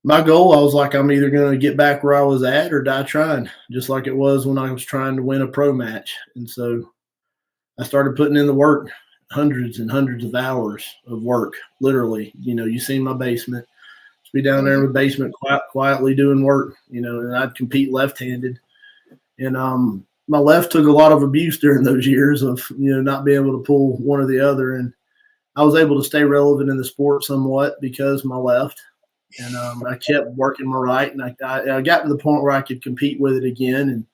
my goal, I was like, I'm either going to get back where I was at or die trying, just like it was when I was trying to win a pro match. And so I started putting in the work. Hundreds and hundreds of hours of work, literally. You seen my basement. Just be down there in the basement quietly doing work, and I'd compete left-handed. And my left took a lot of abuse during those years of, not being able to pull one or the other. And I was able to stay relevant in the sport somewhat because my left. And I kept working my right. And I got to the point where I could compete with it again. And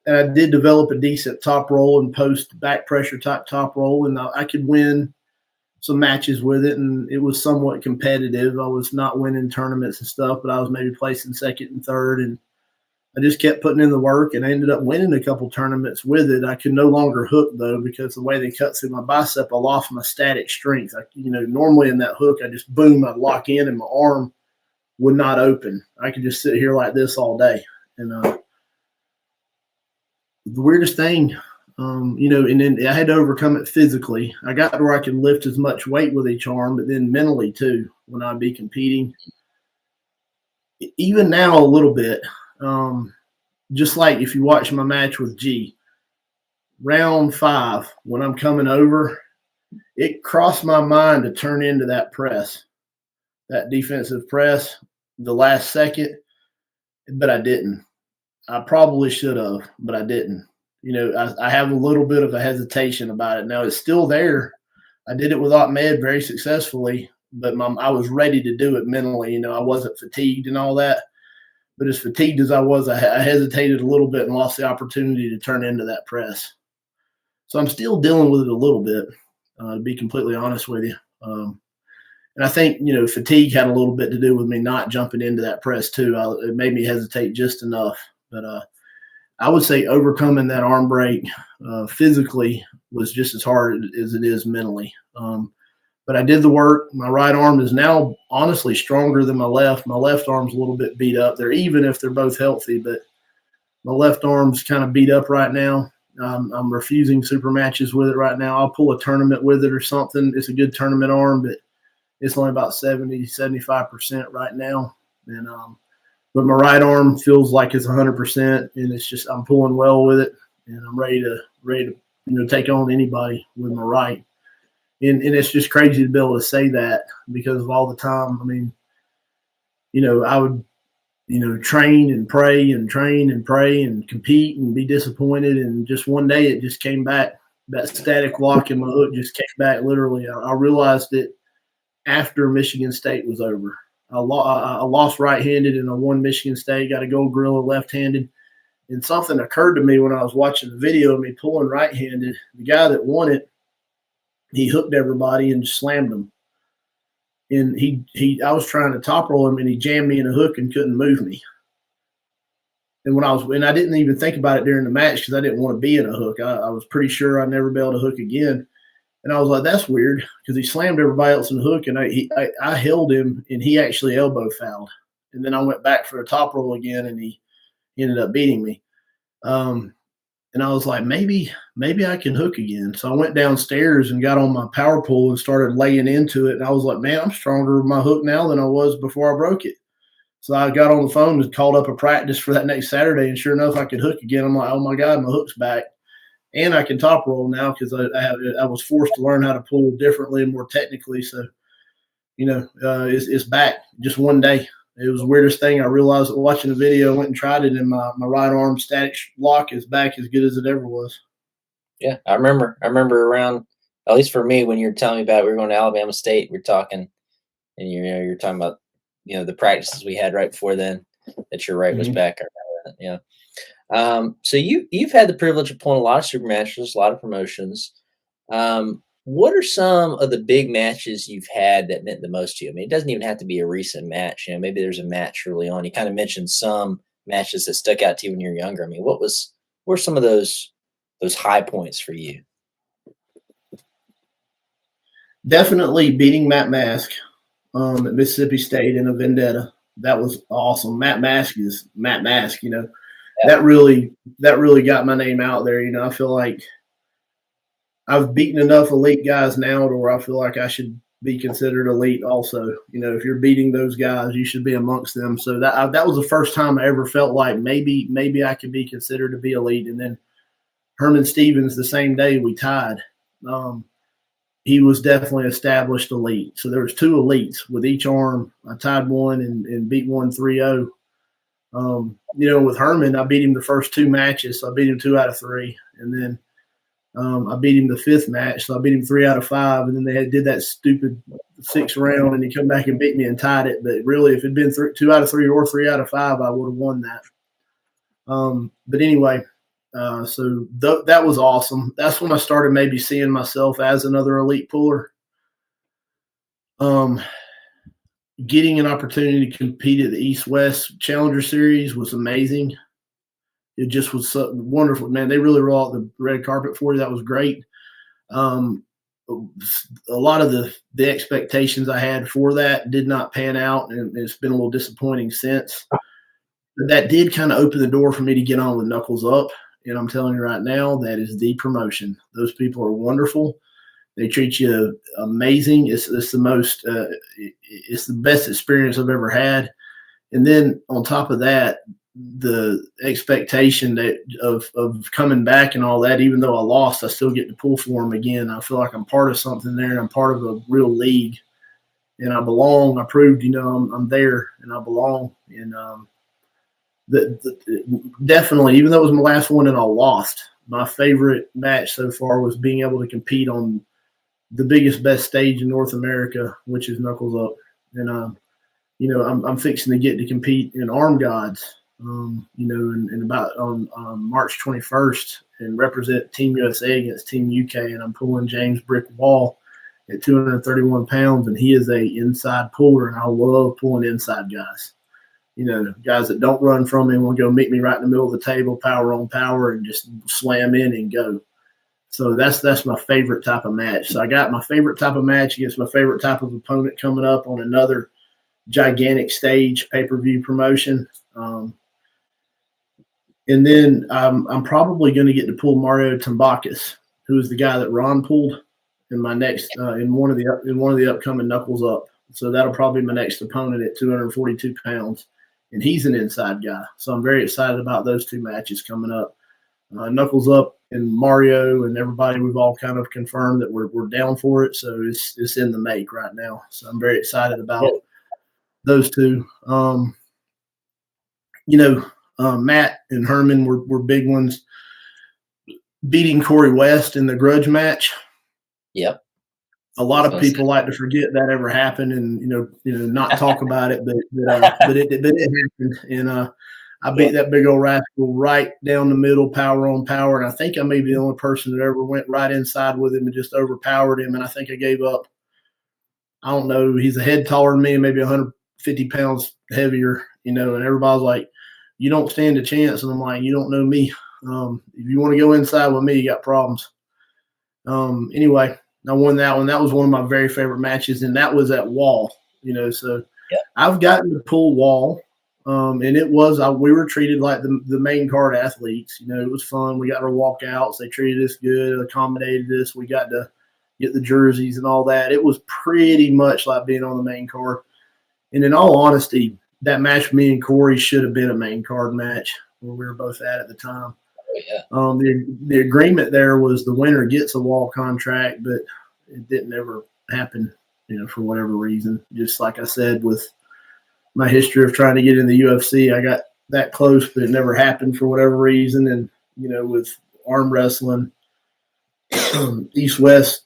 I did develop a decent top roll and post back pressure type top roll, and I could win some matches with it, and it was somewhat competitive. I was not winning tournaments and stuff, but I was maybe placing second and third, and I just kept putting in the work, and I ended up winning a couple tournaments with it. I could no longer hook, though, because the way they cut through my bicep, I lost my static strength. Normally in that hook, I just boom, I'd lock in, and my arm would not open. I could just sit here like this all day, and the weirdest thing, and then I had to overcome it physically. I got to where I could lift as much weight with each arm, but then mentally too, when I'd be competing, even now a little bit. Just like if you watch my match with G, round 5, when I'm coming over, it crossed my mind to turn into that press, that defensive press, the last second, but I didn't. I probably should have, but I didn't. I have a little bit of a hesitation about it. Now it's still there. I did it with Ahmed very successfully, but I was ready to do it mentally. I wasn't fatigued and all that. But as fatigued as I was, I hesitated a little bit and lost the opportunity to turn into that press. So I'm still dealing with it a little bit, to be completely honest with you. And I think, fatigue had a little bit to do with me not jumping into that press too. It made me hesitate just enough. But I would say overcoming that arm break physically was just as hard as it is mentally. But I did the work. My right arm is now honestly stronger than my left. My left arm's a little bit beat up. They're even if they're both healthy, but my left arm's kind of beat up right now. I'm refusing super matches with it right now. I'll pull a tournament with it or something. It's a good tournament arm, but it's only about 70-75% right now. And but my right arm feels like it's 100%, and it's just I'm pulling well with it, and I'm ready to take on anybody with my right. And it's just crazy to be able to say that because of all the time. I mean, I would train and pray and compete and be disappointed. And just one day it just came back. That static lock in my hook just came back literally. I realized it after Michigan State was over. I lost right-handed and I won Michigan State, got a gold gorilla left-handed. And something occurred to me when I was watching the video of me pulling right-handed. The guy that won it, he hooked everybody and slammed them. And I was trying to top roll him and he jammed me in a hook and couldn't move me. And I didn't even think about it during the match because I didn't want to be in a hook. I was pretty sure I'd never be able to hook again. And I was like, that's weird because he slammed everybody else in the hook and I held him and he actually elbow fouled. And then I went back for a top roll again and he ended up beating me. And I was like, maybe I can hook again. So I went downstairs and got on my power pull and started laying into it. And I was like, man, I'm stronger with my hook now than I was before I broke it. So I got on the phone and called up a practice for that next Saturday. And sure enough, I could hook again. I'm like, oh my God, my hook's back. And I can top roll now because I was forced to learn how to pull differently and more technically. So, it's back just one day. It was the weirdest thing. I realized watching the video, went and tried it, and my right arm static lock is back as good as it ever was. Yeah, I remember around, at least for me, when you were telling me about we were going to Alabama State, we're talking, and you're talking about the practices we had right before then that your right was back. I remember that. Yeah. So you've had the privilege of pulling a lot of super matches, a lot of promotions. What are some of the big matches you've had that meant the most to you? I mean, it doesn't even have to be a recent match. Maybe there's a match early on. You kind of mentioned some matches that stuck out to you when you were younger. I mean, what were some of those high points for you? Definitely beating Matt Mask at Mississippi State in a vendetta. That was awesome. Matt Mask is Matt Mask. Yeah. That really got my name out there. I feel like I've beaten enough elite guys now to where I feel like I should be considered elite also. If you're beating those guys, you should be amongst them. So that was the first time I ever felt like maybe I could be considered to be elite. And then Herman Stevens, the same day we tied, he was definitely established elite. So there was 2 elites with each arm. I tied one and beat one 3-0. With Herman, I beat him the first 2 matches. So I beat him 2 out of 3. And then I beat him the 5th match. So I beat him 3 out of 5. And then they did that stupid 6th round and he come back and beat me and tied it. But really, if it'd been 2 out of 3 or 3 out of 5, I would have won that. But anyway, so that was awesome. That's when I started maybe seeing myself as another elite puller. Getting an opportunity to compete at the East-West Challenger Series was amazing. It just was so wonderful, man. They really rolled out the red carpet for you. That was great. A lot of the expectations I had for that did not pan out, and it's been a little disappointing since. But that did kind of open the door for me to get on with Knuckles Up. And I'm telling you right now, that is the promotion. Those people are wonderful. They treat you amazing. It's the most, it's the best experience I've ever had. And then on top of that, the expectation of coming back and all that, even though I lost, I still get to pull for them again. I feel like I'm part of something there. I'm part of a real league, and I belong. I proved, I'm there and I belong. And definitely, even though it was my last one and I lost, my favorite match so far was being able to compete on the biggest, best stage in North America, which is Knuckles Up. And I'm fixing to get to compete in Arm Gods, in about on March 21st and represent Team USA against Team UK. And I'm pulling James Brick Wall at 231 pounds, and he is a inside puller, and I love pulling inside guys. Guys that don't run from me will go meet me right in the middle of the table, power on power, and just slam in and go. So that's my favorite type of match. So I got my favorite type of match against my favorite type of opponent coming up on another gigantic stage pay-per-view promotion. And then I'm probably going to get to pull Mario Tambakis, who is the guy that Ron pulled in my next in one of the upcoming Knuckles Up. So that'll probably be my next opponent at 242 pounds, and he's an inside guy. So I'm very excited about those two matches coming up. Knuckles Up and Mario and everybody, we've all kind of confirmed that we're down for it. So it's in the make right now. So I'm very excited about those two. Matt and Herman were big ones. Beating Corey West in the grudge match. Yep. A lot of people like to forget that ever happened and not talk about it, but it happened. And I beat that big old rascal right down the middle, power on power. And I think I may be the only person that ever went right inside with him and just overpowered him. And I think I gave up. I don't know. He's a head taller than me, maybe 150 pounds heavier, and everybody's like, you don't stand a chance. And I'm like, you don't know me. If you want to go inside with me, you got problems. Anyway, I won that one. That was one of my very favorite matches, and that was at Wall, So I've gotten to pull Wall, and we were treated like the main card athletes. It was fun. We got our walkouts. They treated us good, accommodated us. We got to get the jerseys and all that. It was pretty much like being on the main card. And in all honesty, that match with me and Corey should have been a main card match where we were both at the time. Oh, yeah. The agreement there was the winner gets a Wall contract, but it didn't ever happen, for whatever reason. Just like I said, with my history of trying to get in the UFC, I got that close, but it never happened for whatever reason. And, with arm wrestling, East-West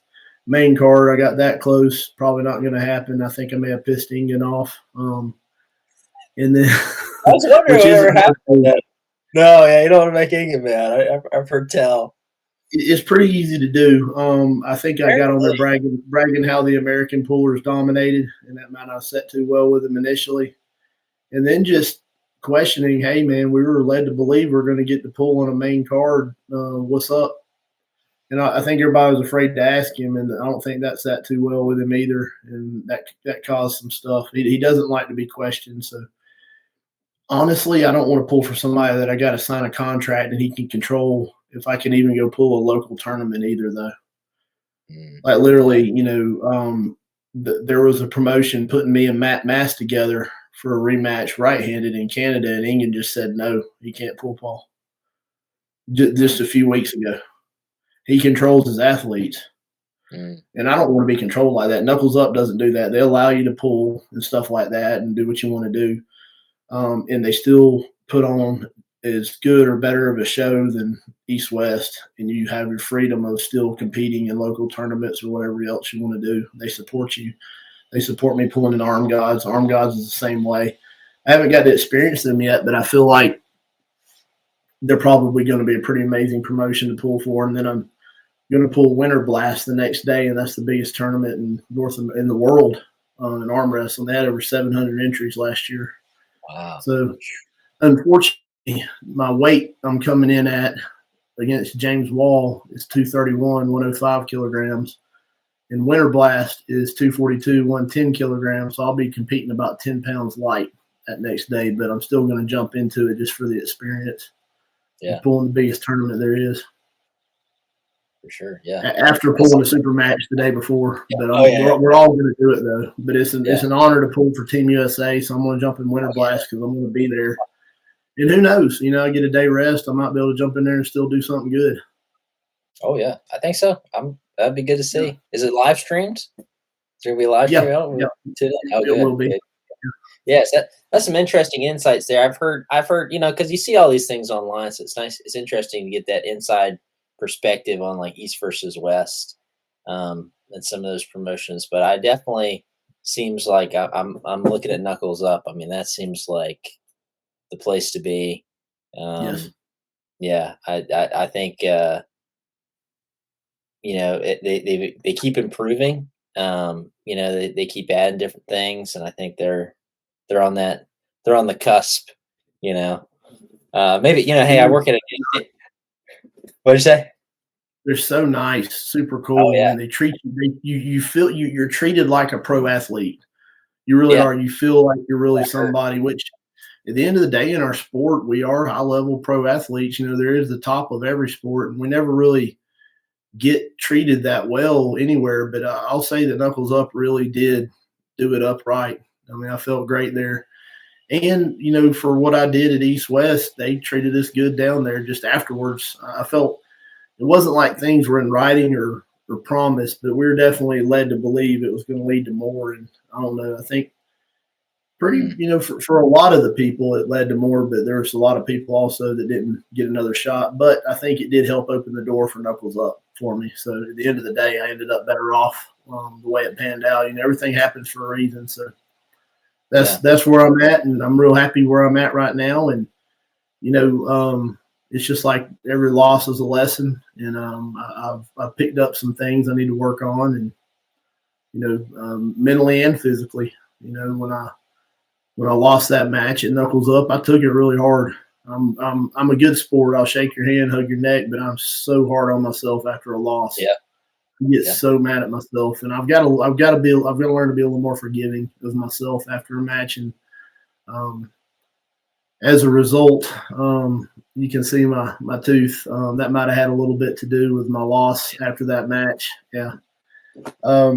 main card, I got that close. Probably not going to happen. I think I may have pissed Ingen off. And then I was wondering whatever happened. No, yeah, you don't want to make Ingen mad. I've heard tell. It's pretty easy to do. I think I got on there bragging how the American pullers dominated, and that might not set too well with them initially. And then just questioning, hey, man, we were led to believe we're going to get to pull on a main card. What's up? And I think everybody was afraid to ask him, and I don't think that sat too well with him either, and that caused some stuff. He doesn't like to be questioned, so honestly, I don't want to pull for somebody that I got to sign a contract and he can control if I can even go pull a local tournament either, though. Like literally, there was a promotion putting me and Matt Mass together for a rematch right-handed in Canada, and Ingen just said no, he can't pull Paul. Just a few weeks ago. He controls his athletes. And I don't want to be controlled like that. Knuckles Up doesn't do that. They allow you to pull and stuff like that and do what you want to do. And they still put on as good or better of a show than East-West, and you have your freedom of still competing in local tournaments or whatever else you want to do. They support you. They support me pulling in Arm Gods. Arm Gods is the same way. I haven't got to experience them yet, but I feel like they're probably going to be a pretty amazing promotion to pull for. And then I'm going to pull Winter Blast the next day, and that's the biggest tournament in the world in arm wrestling. They had over 700 entries last year. Wow. So, unfortunately, my weight I'm coming in at against James Wall is 231, 105 kilograms. And Winter Blast is 242, 110 kilograms. So I'll be competing about 10 pounds light that next day, but I'm still going to jump into it just for the experience. Yeah, pulling the biggest tournament there is. for sure. Yeah. After pulling a super match the day before, but Oh yeah. we're all going to do it though. But it's Yeah. an honor to pull for Team USA, so I'm going to jump in Winter Blast because I'm going to be there. And who knows? I get a day rest. I might be able to jump in there and still do something good. Oh yeah, I think so. That'd be good to see. Yeah. Is it live streamed? Is there gonna be a live stream? Yeah. Oh, it will be. Good. Yes, that's some interesting insights there. I've heard, because you see all these things online, so it's nice. It's interesting to get that inside perspective on like East versus West, and some of those promotions. But I definitely seems like I'm looking at Knuckles Up. I mean, that seems like the place to be. Yes. Yeah, I think they keep improving. They keep adding different things, and I think they're on the cusp. Maybe hey, I work at a. What'd you say? They're so nice, super Oh cool, yeah, and they treat you. You feel you're treated like a pro athlete. You really yeah, are. You feel like you're really somebody. Which, at the end of the day, in our sport, we are high level pro athletes. There is the top of every sport, and we never really get treated that well anywhere. But I'll say that Knuckles Up really did do it upright. I mean, I felt great there. And, for what I did at East West, they treated us good down there just afterwards. I felt it wasn't like things were in writing or promised, but we were definitely led to believe it was going to lead to more. And I don't know, I think for a lot of the people, it led to more, but there was a lot of people also that didn't get another shot. But I think it did help open the door for Knuckles Up for me. So at the end of the day, I ended up better off the way it panned out. Everything happens for a reason. So that's where I'm at, and I'm real happy where I'm at right now. And it's just like every loss is a lesson, and I've picked up some things I need to work on, and mentally and physically. When I lost that match at Knuckles Up, I took it really hard. I'm a good sport. I'll shake your hand, hug your neck, but I'm so hard on myself after a loss. Yeah. I get so mad at myself, and I've got to learn to be a little more forgiving of myself after a match. And as a result, you can see my tooth. That might have had a little bit to do with my loss after that match. Yeah. I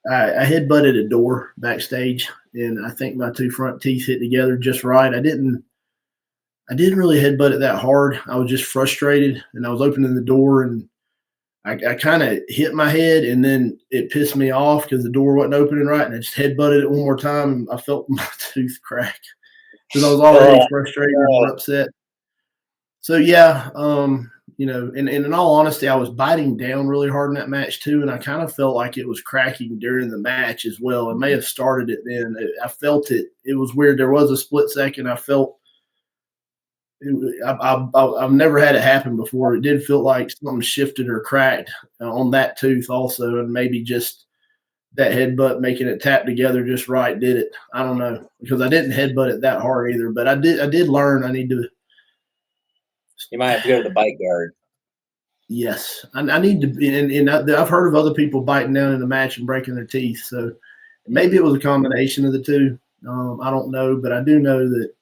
headbutted a door backstage, and I think my two front teeth hit together just right. I didn't really headbutt it that hard. I was just frustrated, and I was opening the door, and I kind of hit my head, and then it pissed me off because the door wasn't opening right, and I just headbutted it one more time, and I felt my tooth crack because I was already frustrated and upset. So yeah, and in all honesty, I was biting down really hard in that match too, and I kind of felt like it was cracking during the match as well. It may have started it then. I felt it. It was weird. There was a split second. I felt. I've never had it happen before. It did feel like something shifted or cracked on that tooth also, and maybe just that headbutt making it tap together just right did it. I don't know because I didn't headbutt it that hard either, but I did learn I need to. You might have to go to the bite guard. Yes, I need to be, and I've heard of other people biting down in the match and breaking their teeth. So maybe it was a combination of the two. I don't know, but I do know that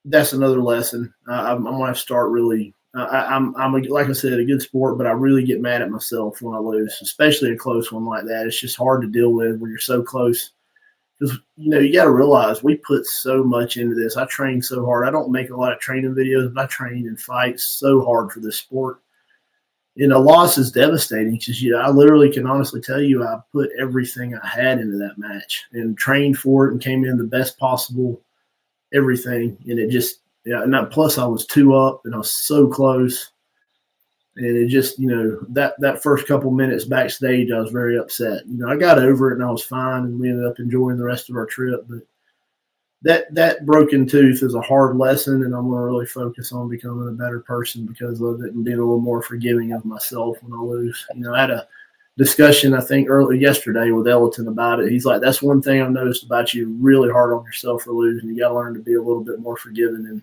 that's another lesson. I'm going to start really. Like I said, a good sport, but I really get mad at myself when I lose, especially a close one like that. It's just hard to deal with when you're so close. Because you got to realize we put so much into this. I train so hard. I don't make a lot of training videos, but I train and fight so hard for this sport. And a loss is devastating because I literally can honestly tell you I put everything I had into that match and trained for it and came in the best possible everything. And it just, plus I was 2-up and I was so close. And it just, that first couple minutes backstage, I was very upset. I got over it and I was fine and we ended up enjoying the rest of our trip. But that broken tooth is a hard lesson, and I'm going to really focus on becoming a better person because of it and being a little more forgiving of myself when I lose. I had a discussion, I think, yesterday with Ellerton about it. He's like, that's one thing I've noticed about you, really hard on yourself for losing. You got to learn to be a little bit more forgiving. And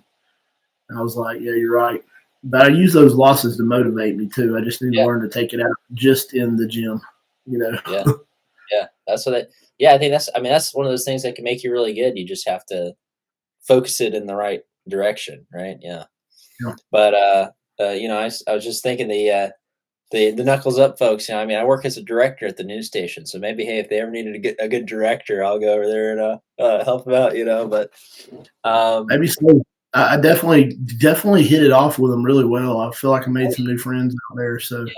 I was like, yeah, you're right. But I use those losses to motivate me too. I just need to learn to take it out just in the gym, Yeah. Yeah. That's what I think that's one of those things that can make you really good. You just have to focus it in the right direction, right? Yeah. Yeah. But I was just thinking the knuckles up folks. I mean, I work as a director at the news station, so maybe hey, if they ever needed a good director, I'll go over there and help them out. But um, Maybe so. I definitely hit it off with them really well. I feel like I made some new friends out there, so yeah,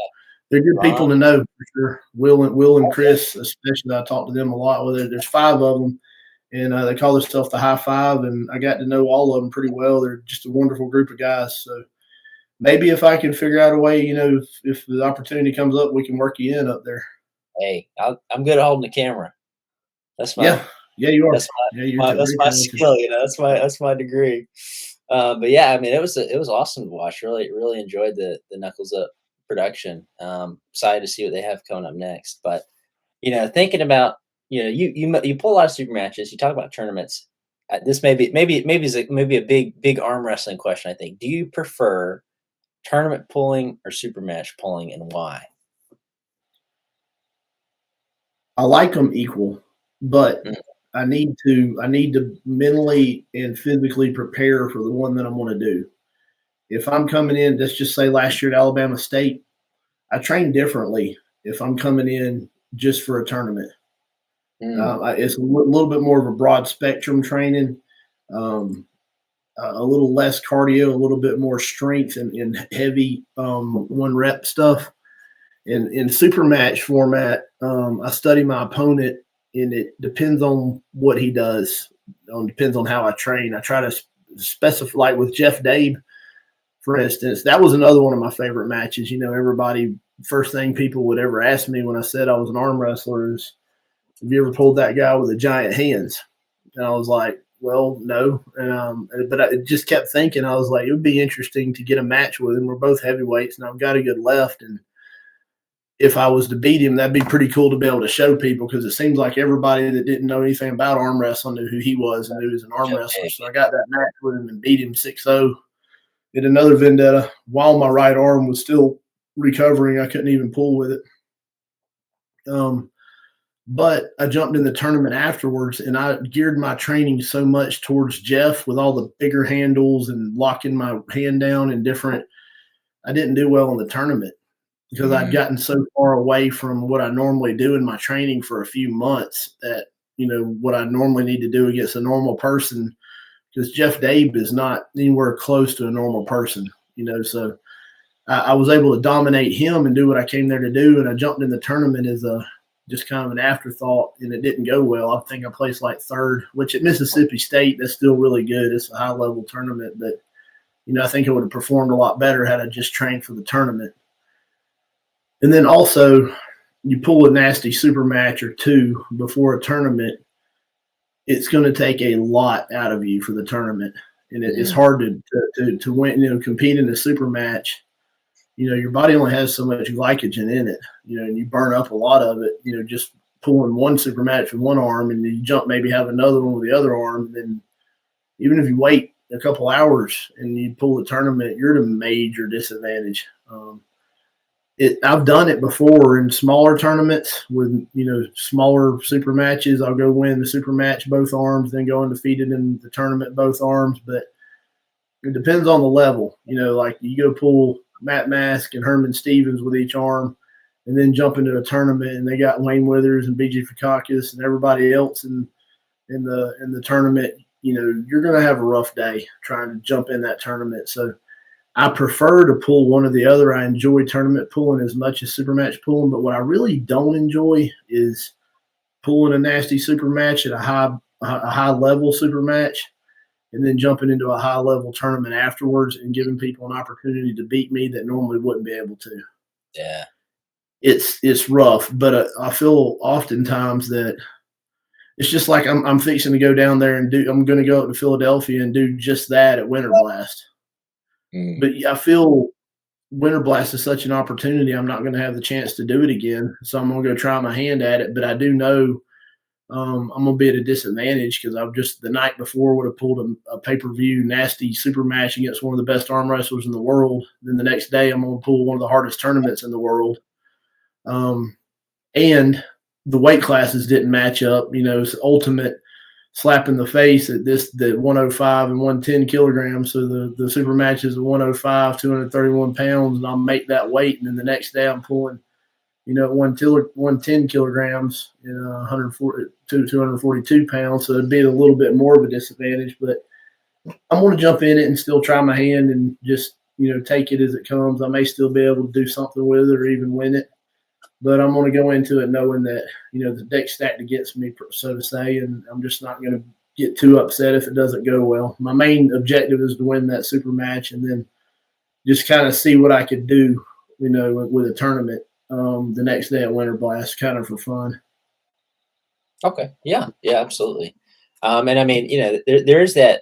they're good Ron, people to know for sure. Will and Chris, especially, I talk to them a lot. With it, there's 5 of them, and they call themselves the High Five, and I got to know all of them pretty well. They're just a wonderful group of guys. So maybe if I can figure out a way, if the opportunity comes up, we can work you in up there. hey, I'm good at holding the camera. That's my Yeah, yeah, you are. that's Yeah, you're that's very my talented. skill. That's my degree. But yeah, I mean, it was awesome to watch. Really enjoyed the Knuckles Up production. Excited to see what they have coming up next. But thinking about you pull a lot of super matches. You talk about tournaments. This maybe a big arm wrestling question. I think. Do you prefer tournament pulling or super match pulling, and why? I like them equal, but Mm, I need to mentally and physically prepare for the one that I'm going to do. If I'm coming in, let's just say last year at Alabama State, I train differently. If I'm coming in just for a tournament, mm, it's little bit more of a broad spectrum training, um, a little less cardio, a little bit more strength and heavy 1 rep stuff. In super match format, I study my opponent, and it depends on what he does. Depends on how I train. I try to specify, like with Jeff Dabe, for instance. That was another one of my favorite matches. Everybody, first thing people would ever ask me when I said I was an arm wrestler is, "Have you ever pulled that guy with the giant hands?" And I was like, "Well, no." But I just kept thinking. I was like, it would be interesting to get a match with him. We're both heavyweights, and I've got a good left, and if I was to beat him, that'd be pretty cool to be able to show people, because it seems like everybody that didn't know anything about arm wrestling knew who he was and knew he was an arm Jeff wrestler. Day. So I got that match with him and beat him 6-0 in another vendetta while my right arm was still recovering. I couldn't even pull with it. Um, but I jumped in the tournament afterwards, and I geared my training so much towards Jeff with all the bigger handles and locking my hand down and different. I didn't do well in the tournament, because I'd Mm, gotten so far away from what I normally do in my training for a few months that, what I normally need to do against a normal person, because Jeff Dabe is not anywhere close to a normal person, so I was able to dominate him and do what I came there to do. And I jumped in the tournament as a just kind of an afterthought, and it didn't go well. I think I placed like third, which at Mississippi State, that's still really good. It's a high level tournament, but I think I would have performed a lot better had I just trained for the tournament. And then also, you pull a nasty super match or two before a tournament, it's going to take a lot out of you for the tournament, and it's mm, hard to win. Compete in a super match. Your body only has so much glycogen in it. And you burn up a lot of it. Just pulling one super match with one arm, and then you jump maybe have another one with the other arm. And then even if you wait a couple hours and you pull the tournament, you're at a major disadvantage. I've done it before in smaller tournaments with smaller super matches. I'll go win the super match both arms, then go undefeated in the tournament both arms. But it depends on the level. Like you go pull Matt Mask and Herman Stevens with each arm, and then jump into a tournament and they got Wayne Withers and BJ Fakakis and everybody else in the tournament. You're going to have a rough day trying to jump in that tournament. So I prefer to pull one or the other. I enjoy tournament pulling as much as super match pulling, but what I really don't enjoy is pulling a nasty super match at a high level super match, and then jumping into a high level tournament afterwards and giving people an opportunity to beat me that normally wouldn't be able to. yeah. It's rough, but I feel oftentimes that it's just like I'm fixing to go down there and do. I'm going to go up to Philadelphia and do just that at Winter Blast. Mm, But I feel Winter Blast is such an opportunity. I'm not going to have the chance to do it again, so I'm going to go try my hand at it. But I do know I'm going to be at a disadvantage, because I've just the night before would have pulled a pay-per-view nasty super match against one of the best arm wrestlers in the world. Then the next day I'm going to pull one of the hardest tournaments in the world, and the weight classes didn't match up. It's ultimate slap in the face at the 105 and 110 kilograms. So the super match is 105, 231 pounds, and I'll make that weight. And then the next day I'm pulling, 110 kilograms, 140 to 242 pounds. So it'd be a little bit more of a disadvantage, but I'm going to jump in it and still try my hand and just, take it as it comes. I may still be able to do something with it or even win it, but I'm going to go into it knowing that, the deck's stacked against me, so to say, and I'm just not going to get too upset if it doesn't go well. My main objective is to win that super match and then just kind of see what I could do, with a tournament the next day at Winter Blast, kind of for fun. Okay. Yeah. Yeah. Absolutely. And I mean, there is that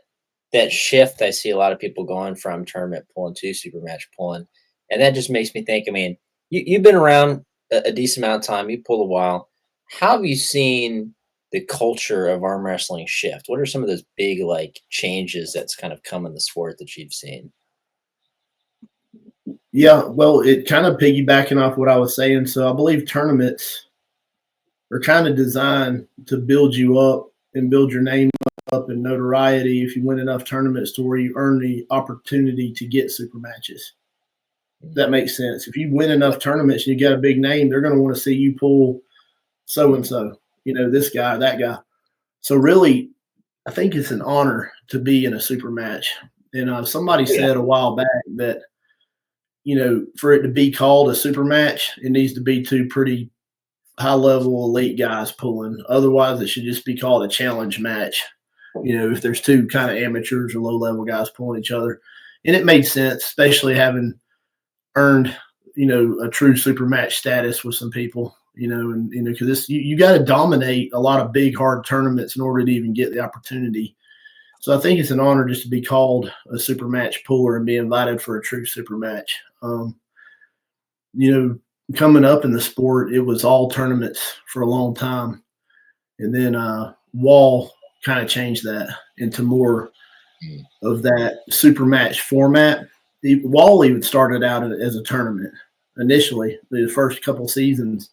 shift. I see a lot of people going from tournament pulling to super match pulling, and that just makes me think. I mean, you've been around a decent amount of time. You pulled a while. How have you seen the culture of arm wrestling shift? What are some of those big like changes that's kind of come in the sport that you've seen? Yeah, well, it kind of piggybacking off what I was saying. So I believe tournaments are kind of designed to build you up and build your name up and notoriety if you win enough tournaments to where you earn the opportunity to get super matches. That makes sense. If you win enough tournaments and you got a big name, they're going to want to see you pull so and so, this guy, that guy. So really, I think it's an honor to be in a super match. And somebody Oh, yeah. said a while back that, for it to be called a super match, it needs to be two pretty high level elite guys pulling. Otherwise, it should just be called a challenge match. If there's two kind of amateurs or low level guys pulling each other. And it made sense, especially having earned, a true super match status with some people, and, because this, you got to dominate a lot of big, hard tournaments in order to even get the opportunity. So I think it's an honor just to be called a super match puller and be invited for a true super match. You know, coming up in the sport, it was all tournaments for a long time. And then Wall kind of changed that into more of that super match format. Wall even started out as a tournament initially, the first couple seasons.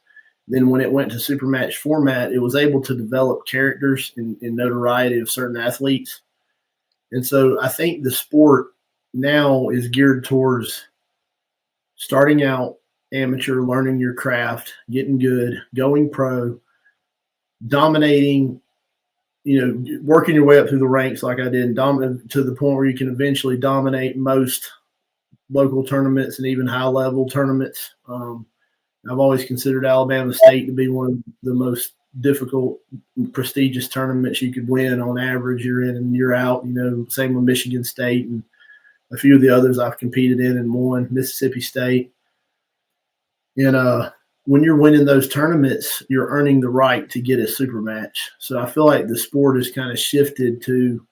Then when it went to super match format, it was able to develop characters and notoriety of certain athletes. And so I think the sport now is geared towards starting out amateur, learning your craft, getting good, going pro, dominating, working your way up through the ranks like I did, to the point where you can eventually dominate most local tournaments and even high level tournaments. I've always considered Alabama State to be one of the most difficult, prestigious tournaments you could win on average, year in and year out. Same with Michigan State and a few of the others I've competed in and won, Mississippi State. And when you're winning those tournaments, you're earning the right to get a super match. So I feel like the sport has kind of shifted to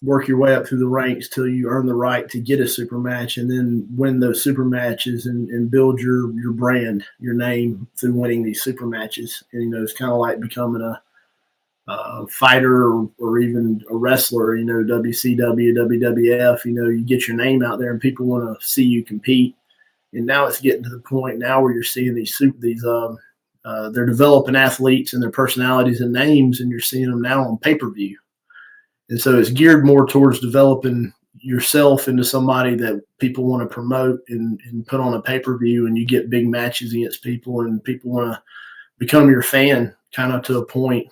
work your way up through the ranks till you earn the right to get a super match and then win those super matches and build your brand, your name through winning these super matches. And, it's kind of like becoming a fighter or even a wrestler, WCW, WWF, you get your name out there and people want to see you compete. And now it's getting to the point now where you're seeing they're developing athletes and their personalities and names, and you're seeing them now on pay-per-view. And so it's geared more towards developing yourself into somebody that people want to promote and put on a pay-per-view, and you get big matches against people and people want to become your fan kind of to a point.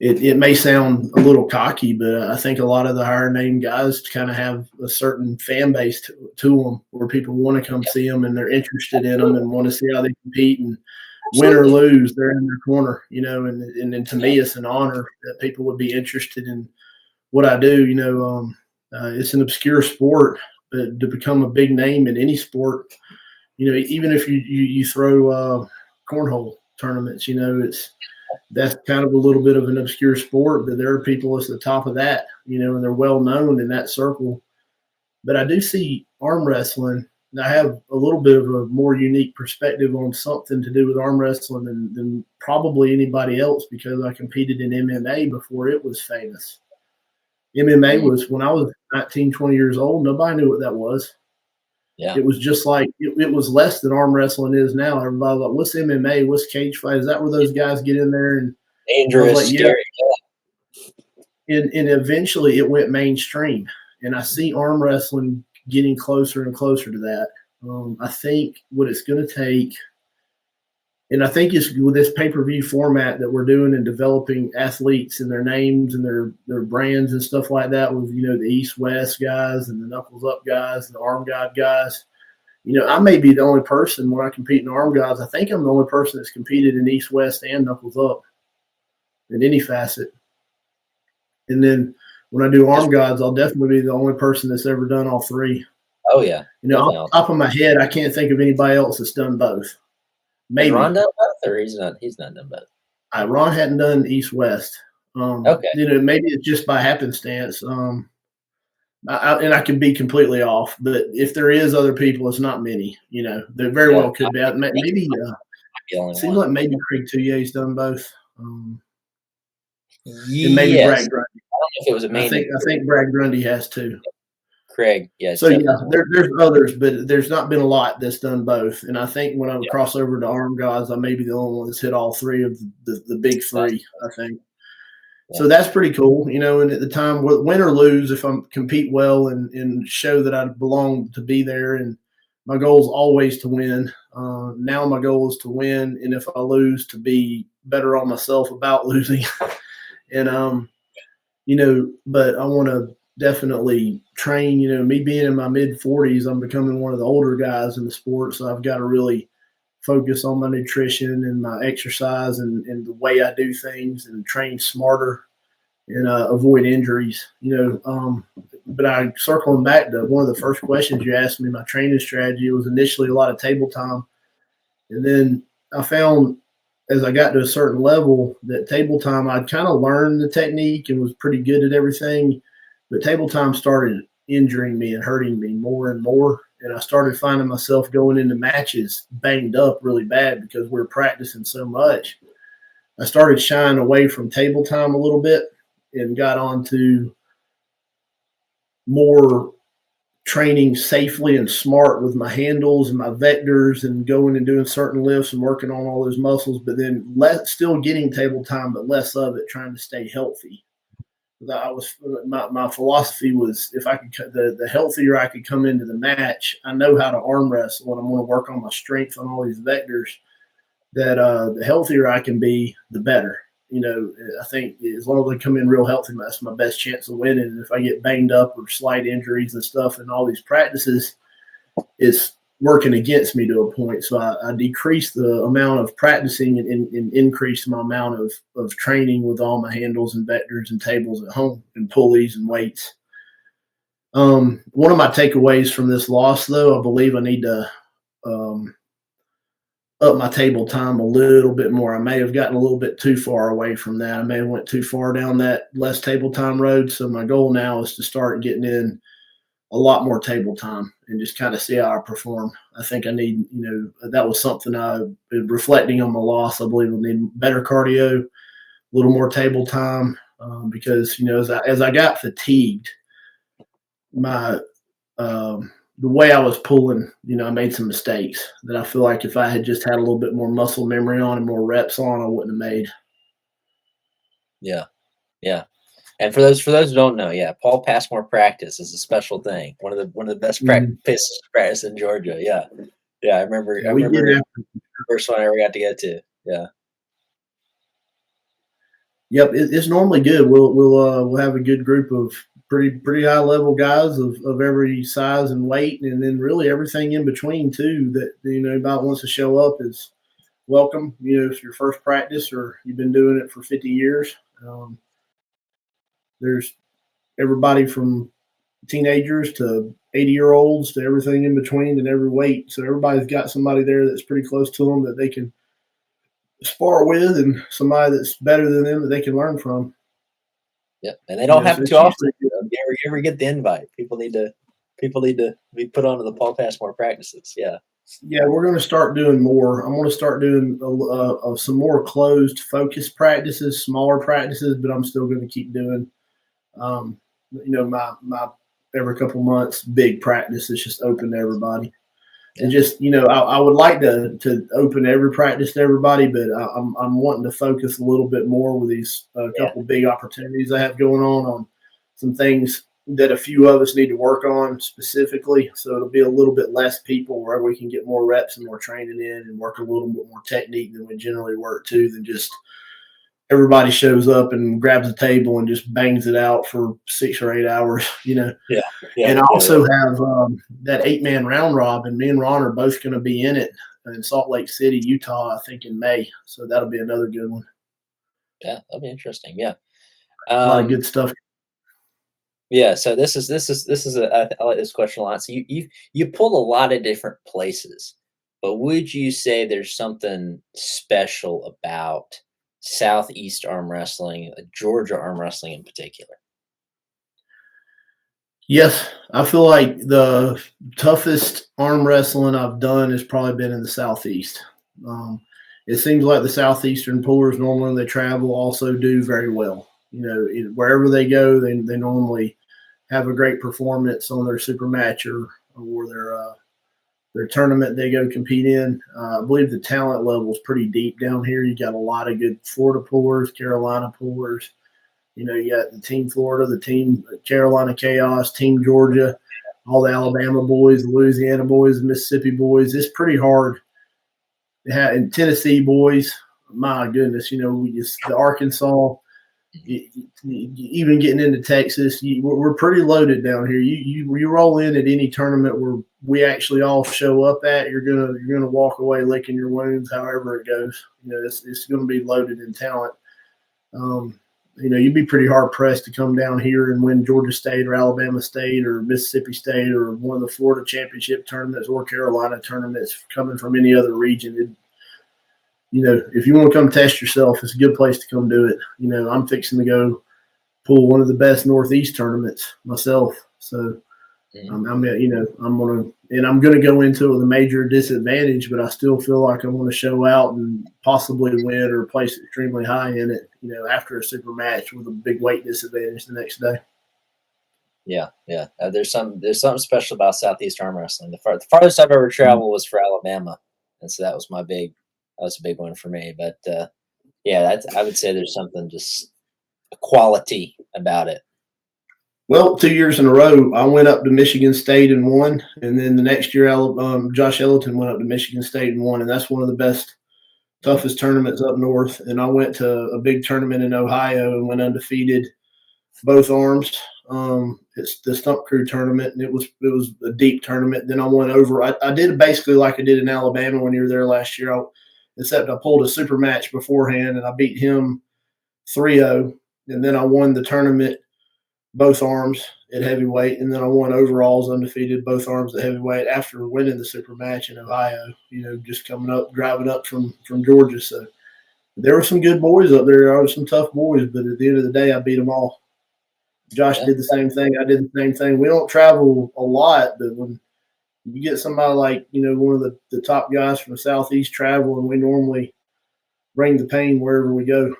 It may sound a little cocky, but I think a lot of the higher name guys kind of have a certain fan base to them where people want to come see them and they're interested in them and want to see how they compete, and win or lose, they're in their corner, and to me, it's an honor that people would be interested in what I do. It's an obscure sport, but to become a big name in any sport, even if you throw cornhole tournaments, that's kind of a little bit of an obscure sport, but there are people at the top of that, and they're well known in that circle. But I do see arm wrestling. I have a little bit of a more unique perspective on something to do with arm wrestling than probably anybody else, because I competed in MMA before it was famous. MMA was, when I was 19, 20 years old, nobody knew what that was. Yeah. It was just like, it was less than arm wrestling is now. Everybody like, what's MMA? What's cage fight? Is that where those guys get in there and I was Dangerous, like, yeah. scary. And eventually it went mainstream. And I see arm wrestling getting closer and closer to that. I think what it's going to take, and I think it's with this pay-per-view format that we're doing and developing athletes and their names and their brands and stuff like that with, the East-West guys and the Knuckles Up guys and the Arm God guys. I may be the only person when I compete in Arm Gods. I think I'm the only person that's competed in East-West and Knuckles Up in any facet. And then when I do Arm Gods, I'll definitely be the only person that's ever done all three. Oh yeah. Off the top of my head, I can't think of anybody else that's done both. Maybe Has Ron done both, or he's not done both. Ron hadn't done East West. Okay. Maybe it's just by happenstance. And I could be completely off, but if there is other people, it's not many. There very well could be. Maybe seems like maybe Craig Touye's done both. And maybe Yes. Brad Grundy. I don't know if it was a main. I think Brad Grundy has too. Craig, yeah. So yeah, there's others, but there's not been a lot that's done both. And I think when I cross over to Arm Gods, I may be the only one that's hit all three of the big three. I think. Yeah. So that's pretty cool, and at the time, win or lose, if I compete well and show that I belong to be there, and my goal is always to win. Now my goal is to win, and if I lose, to be better on myself about losing. And, but I want to definitely train, me being in my mid-40s, I'm becoming one of the older guys in the sport, so I've got to really focus on my nutrition and my exercise and the way I do things and train smarter and avoid injuries, but I circling back to one of the first questions you asked me, my training strategy was initially a lot of table time. And then I found as I got to a certain level that table time, I'd kind of learned the technique and was pretty good at everything, but table time started injuring me and hurting me more and more. And I started finding myself going into matches banged up really bad because we were practicing so much. I started shying away from table time a little bit and got on to more training safely and smart with my handles and my vectors and going and doing certain lifts and working on all those muscles, but then still getting table time, but less of it, trying to stay healthy. My philosophy was if I could, the healthier I could come into the match, I know how to arm wrestle and I'm going to work on my strength on all these vectors, that the healthier I can be, the better. I think as long as I come in real healthy, that's my best chance of winning. And if I get banged up or slight injuries and stuff in all these practices, it's working against me to a point. So I decreased the amount of practicing and increased my amount of training with all my handles and vectors and tables at home and pulleys and weights. One of my takeaways from this loss, though, I believe I need to up my table time a little bit more. I may have gotten a little bit too far away from that. I may have went too far down that less table time road. So my goal now is to start getting in a lot more table time and just kind of see how I perform. I think I need, that was something I've been reflecting on my loss. I believe I need better cardio, a little more table time, because, as I got fatigued, the way I was pulling, I made some mistakes that I feel like if I had just had a little bit more muscle memory on and more reps on, I wouldn't have made. Yeah. Yeah. And for those who don't know, Paul Passmore practice is a special thing. One of the best places to practice in Georgia. Yeah. Yeah. I remember the first one I ever got to get to. Yeah. Yep. It's normally good. We'll have a good group of pretty high level guys of every size and weight, and then really everything in between too, that anybody wants to show up is welcome. If it's your first practice or you've been doing it for 50 years, there's everybody from teenagers to 80-year-olds to everything in between and every weight. So everybody's got somebody there that's pretty close to them that they can spar with, and somebody that's better than them that they can learn from. Yeah, and they don't happen too often. You ever get the invite? People need to be put onto the Paul Passmore practices. Yeah. Yeah, we're going to start doing more. I'm going to start doing some more closed, focused practices, smaller practices, but I'm still going to keep doing, my every couple months big practice. It's just open to everybody. And Yeah. just, I would like to open every practice to everybody, but I'm wanting to focus a little bit more with these Yeah. couple big opportunities I have going on some things that a few of us need to work on specifically. So it'll be a little bit less people where we can get more reps and more training in and work a little bit more technique than we generally work to, than just everybody shows up and grabs a table and just bangs it out for 6 or 8 hours, Yeah. Yeah. And I Yeah. also have that 8-man round robin. Me and Ron are both going to be in it in Salt Lake City, Utah, I think in May. So that'll be another good one. Yeah. That'll be interesting. Yeah. A lot of Um, good stuff. yeah. So I like this question a lot. So you pull a lot of different places, but would you say there's something special about Southeast arm wrestling, Georgia arm wrestling in particular? Yes, I feel like the toughest arm wrestling I've done has probably been in the Southeast. Um, it seems like the Southeastern pullers normally when they travel also do very well. Wherever they go, they normally have a great performance on their super match or their tournament they go compete in. I believe the talent level is pretty deep down here. You got a lot of good Florida pullers, Carolina pullers. You got the Team Florida, the Team Carolina Chaos, Team Georgia, all the Alabama boys, the Louisiana boys, the Mississippi boys. It's pretty hard. And Tennessee boys, my goodness, the Arkansas, even getting into Texas, we're pretty loaded down here. You roll in at any tournament where we actually all show up at, you're gonna walk away licking your wounds, however it goes. It's going to be loaded in talent. Um, you'd be pretty hard pressed to come down here and win Georgia State or Alabama State or Mississippi State or one of the Florida championship tournaments or Carolina tournaments coming from any other region. If you want to come test yourself, it's a good place to come do it. I'm fixing to go pull one of the best Northeast tournaments myself. So Mhm. I'm gonna go into it with a major disadvantage, but I still feel like I want to show out and possibly win or place extremely high in it. After a super match with a big weight disadvantage the next day. Yeah, yeah. There's something special about Southeast arm wrestling. The farthest I've ever traveled was for Alabama, and so that was a big one for me. But yeah, I would say there's something just a quality about it. Well, 2 years in a row, I went up to Michigan State and won, and then the next year, Josh Ellington went up to Michigan State and won, and that's one of the best, Mm. toughest tournaments up north. And I went to a big tournament in Ohio and went undefeated both arms. It's the Stump Crew tournament, and it was a deep tournament. Then I went over. I did basically like I did in Alabama when you were there last year. Except I pulled a super match beforehand, and I beat him 3-0, and then I won the tournament both arms at heavyweight, and then I won overalls undefeated both arms at heavyweight after winning the super match in Ohio. Just coming up, driving up from Georgia. So there were some good boys up there. There were some tough boys, but at the end of the day, I beat them all. Josh Yeah, did the same thing. I did the same thing. We don't travel a lot, but when you get somebody like, one of the top guys from the Southeast travel, and we normally bring the pain wherever we go.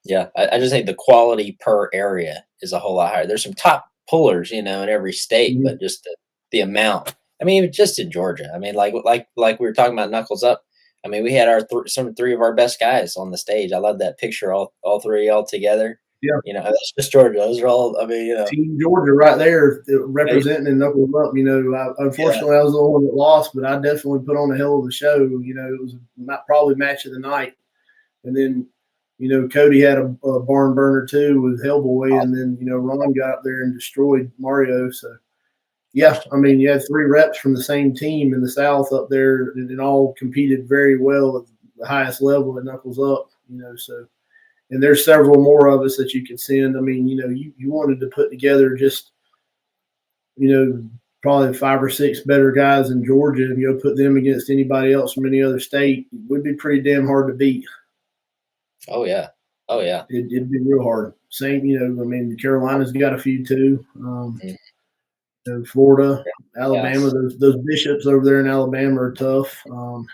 yeah. I just think the quality per area is a whole lot higher. There's some top pullers, in every state, Mm-hmm. but just the amount. I mean, just in Georgia. I mean, like we were talking about Knuckles Up. I mean, we had three of our best guys on the stage. I love that picture, all three all together. Yeah. That's just Georgia. Those are all. I mean, Team Georgia right there hey, representing and knuckles up. yeah, Unfortunately, I was the one that lost, but I definitely put on a hell of a show. It was probably match of the night. And then, Cody had a barn burner too with Hellboy, and then Ron got up there and destroyed Mario. So yeah, I mean, you had 3 reps from the same team in the South up there, and all competed very well at the highest level at Knuckles Up. So and there's several more of us that you can send. I mean, you wanted to put together just, probably 5 or 6 better guys in Georgia and put them against anybody else from any other state would be pretty damn hard to beat. oh yeah, oh yeah. It'd be real hard. Same, I mean, the Carolinas got a few too. Mm, Florida, yeah, Alabama, those bishops over there in Alabama are tough. And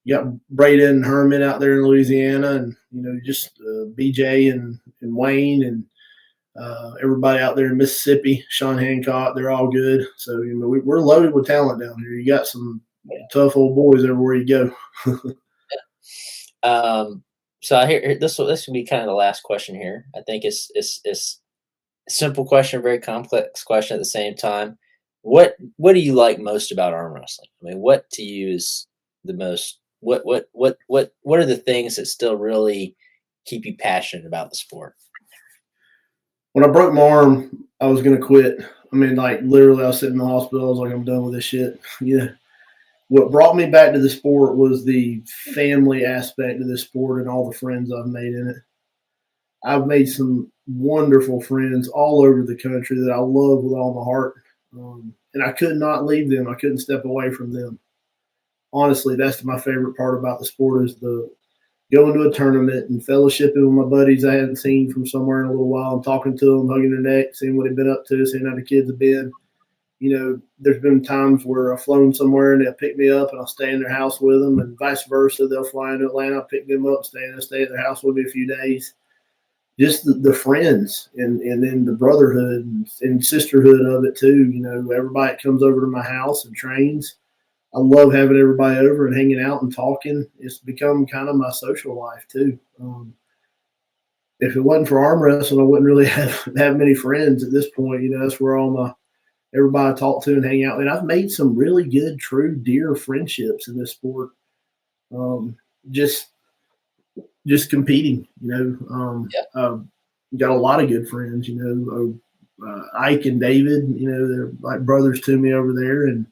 you got Braden and Herman out there in Louisiana, and just BJ and Wayne, and Everybody out there in Mississippi, Sean Hancock, they're all good. So we're loaded with talent down here. You got some tough old boys everywhere you go. So I hear this will be kind of the last question here. I think it's a simple question, very complex question at the same time. What do you like most about arm wrestling? I mean, what to you is the most what are the things that still really keep you passionate about the sport? When I broke my arm, I was gonna quit. I mean, like literally, I was sitting in the hospital. I was like, I'm done with this shit. Yeah. What brought me back to the sport was the family aspect of the sport and all the friends I've made in it. I've made some wonderful friends all over the country that I love with all my heart. And I could not leave them. I couldn't step away from them. Honestly, that's my favorite part about the sport is the going to a tournament and fellowshipping with my buddies I hadn't seen from somewhere in a little while and talking to them, hugging their neck, seeing what they've been up to, seeing how the kids have been. There's been times where I've flown somewhere and they'll pick me up and I'll stay in their house with them, and vice versa. They'll fly into Atlanta, I'll pick them up, stay at their house with me a few days. Just the friends and then the brotherhood and sisterhood of it too. Everybody that comes over to my house and trains. I love having everybody over and hanging out and talking. It's become kind of my social life too. If it wasn't for arm wrestling, I wouldn't really have many friends at this point. That's where everybody I talk to and hang out. And I've made some really good, true, dear friendships in this sport. Just competing, got a lot of good friends, Ike and David, they're like brothers to me over there. And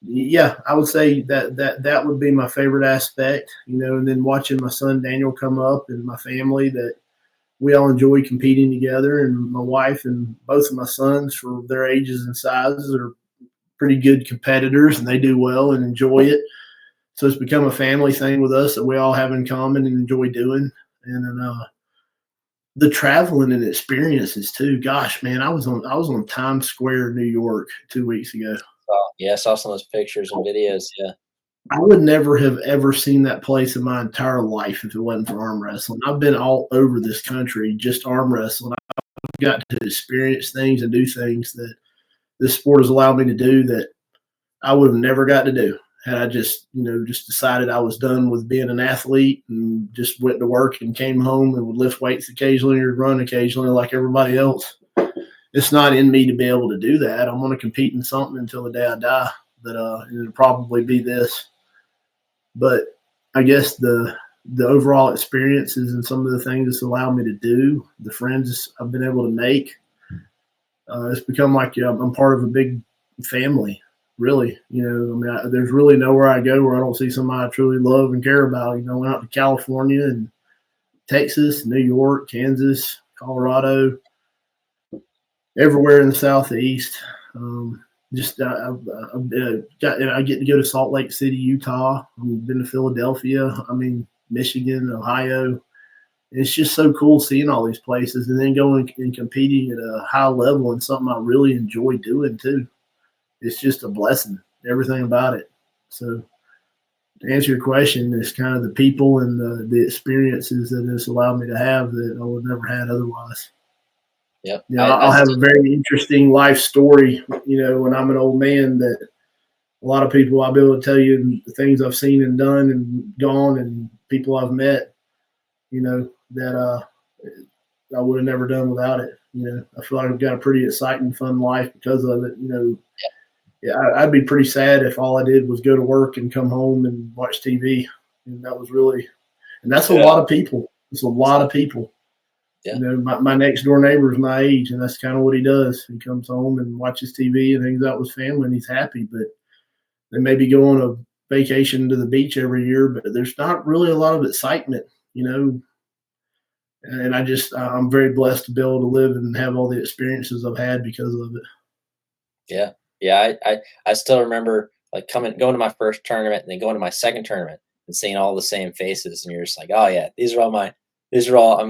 yeah, I would say that would be my favorite aspect, and then watching my son Daniel come up and my family that we all enjoy competing together. And my wife and both of my sons, for their ages and sizes, are pretty good competitors and they do well and enjoy it. So it's become a family thing with us that we all have in common and enjoy doing. And then the traveling and experiences too. Gosh, man, I was on Times Square, New York, 2 weeks ago. Oh, yeah, I saw some of those pictures and videos. Yeah. I would never have ever seen that place in my entire life if it wasn't for arm wrestling. I've been all over this country just arm wrestling. I've got to experience things and do things that this sport has allowed me to do that I would have never got to do had I just decided I was done with being an athlete and just went to work and came home and would lift weights occasionally or run occasionally like everybody else. It's not in me to be able to do that. I'm going to compete in something until the day I die, but it'll probably be this. But I guess the overall experiences and some of the things it's allowed me to do, the friends I've been able to make, it's become like I'm part of a big family. Really, there's really nowhere I go where I don't see somebody I truly love and care about. I went out to California and Texas, New York, Kansas, Colorado, everywhere in the Southeast. I get to go to Salt Lake City, Utah. I've been to Philadelphia. Michigan, Ohio. It's just so cool seeing all these places and then going and competing at a high level and something I really enjoy doing too. It's just a blessing, everything about it. So to answer your question, it's kind of the people and the experiences that it's allowed me to have that I would never had otherwise. Yep. I'll have a very interesting life story, when I'm an old man that a lot of people I'll be able to tell you the things I've seen and done and gone and people I've met, that I would have never done without it. I feel like I've got a pretty exciting, fun life because of it. Yeah, I'd be pretty sad if all I did was go to work and come home and watch TV. And that's a lot of people. It's a lot of people. Yeah. My next door neighbor is my age, and that's kind of what he does. He comes home and watches TV and hangs out with family, and he's happy. But they maybe go on a vacation to the beach every year, but there's not really a lot of excitement, And I'm very blessed to be able to live and have all the experiences I've had because of it. Yeah. Yeah. I still remember like going to my first tournament and then going to my second tournament and seeing all the same faces. And you're just like, oh yeah, these are all,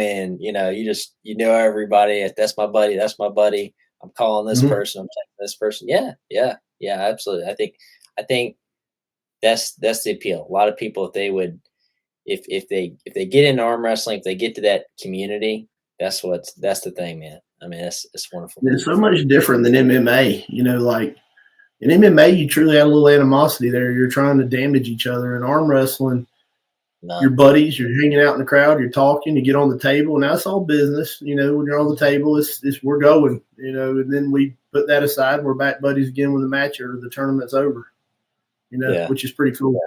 you know everybody. That's my buddy. That's my buddy. I'm calling this Mhm. person. I'm texting this person. Yeah. Yeah. Yeah. Absolutely. I think that's the appeal. A lot of people, if they would, if they get into arm wrestling, if they get to that community, that's the thing, man. I mean, it's wonderful. It's so much different than MMA. Like in MMA, you truly have a little animosity there. You're trying to damage each other. In arm wrestling, your None. buddies, you're hanging out in the crowd, you're talking, you get on the table, and that's all business. When you're on the table, it's we're going. And then we put that aside. We're back buddies again when the match or the tournament's over. Yeah, Which is pretty cool.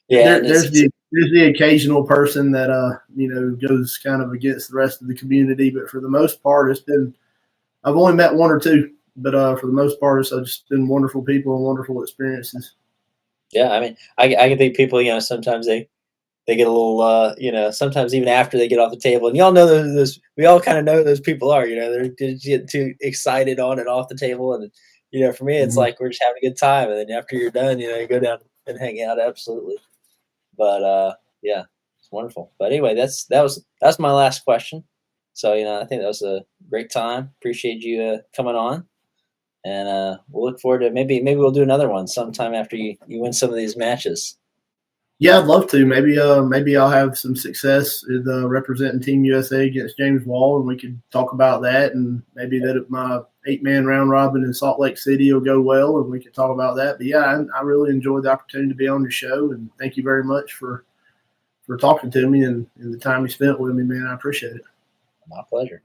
yeah, and There's the occasional person that goes kind of against the rest of the community, but for the most part, I've only met one or two, but for the most part, it's just been wonderful people and wonderful experiences. yeah. I mean, I can think people, sometimes they get a little, sometimes even after they get off the table, and y'all know those we all kind of know who those people are. They just get too excited on and off the table, and for me, it's Mhm. like we're just having a good time, and then after you're done, you go down and hang out. Absolutely, but yeah, it's wonderful. But anyway, that's my last question. So I think that was a great time. Appreciate you coming on, and we'll look forward to maybe we'll do another one sometime after you win some of these matches. Yeah, I'd love to. Maybe I'll have some success with representing Team USA against James Wall, and we could talk about that. And maybe that if my 8-man round robin in Salt Lake City will go well, and we could talk about that. But yeah, I really enjoyed the opportunity to be on your show, and thank you very much for talking to me and the time you spent with me, man. I appreciate it. My pleasure.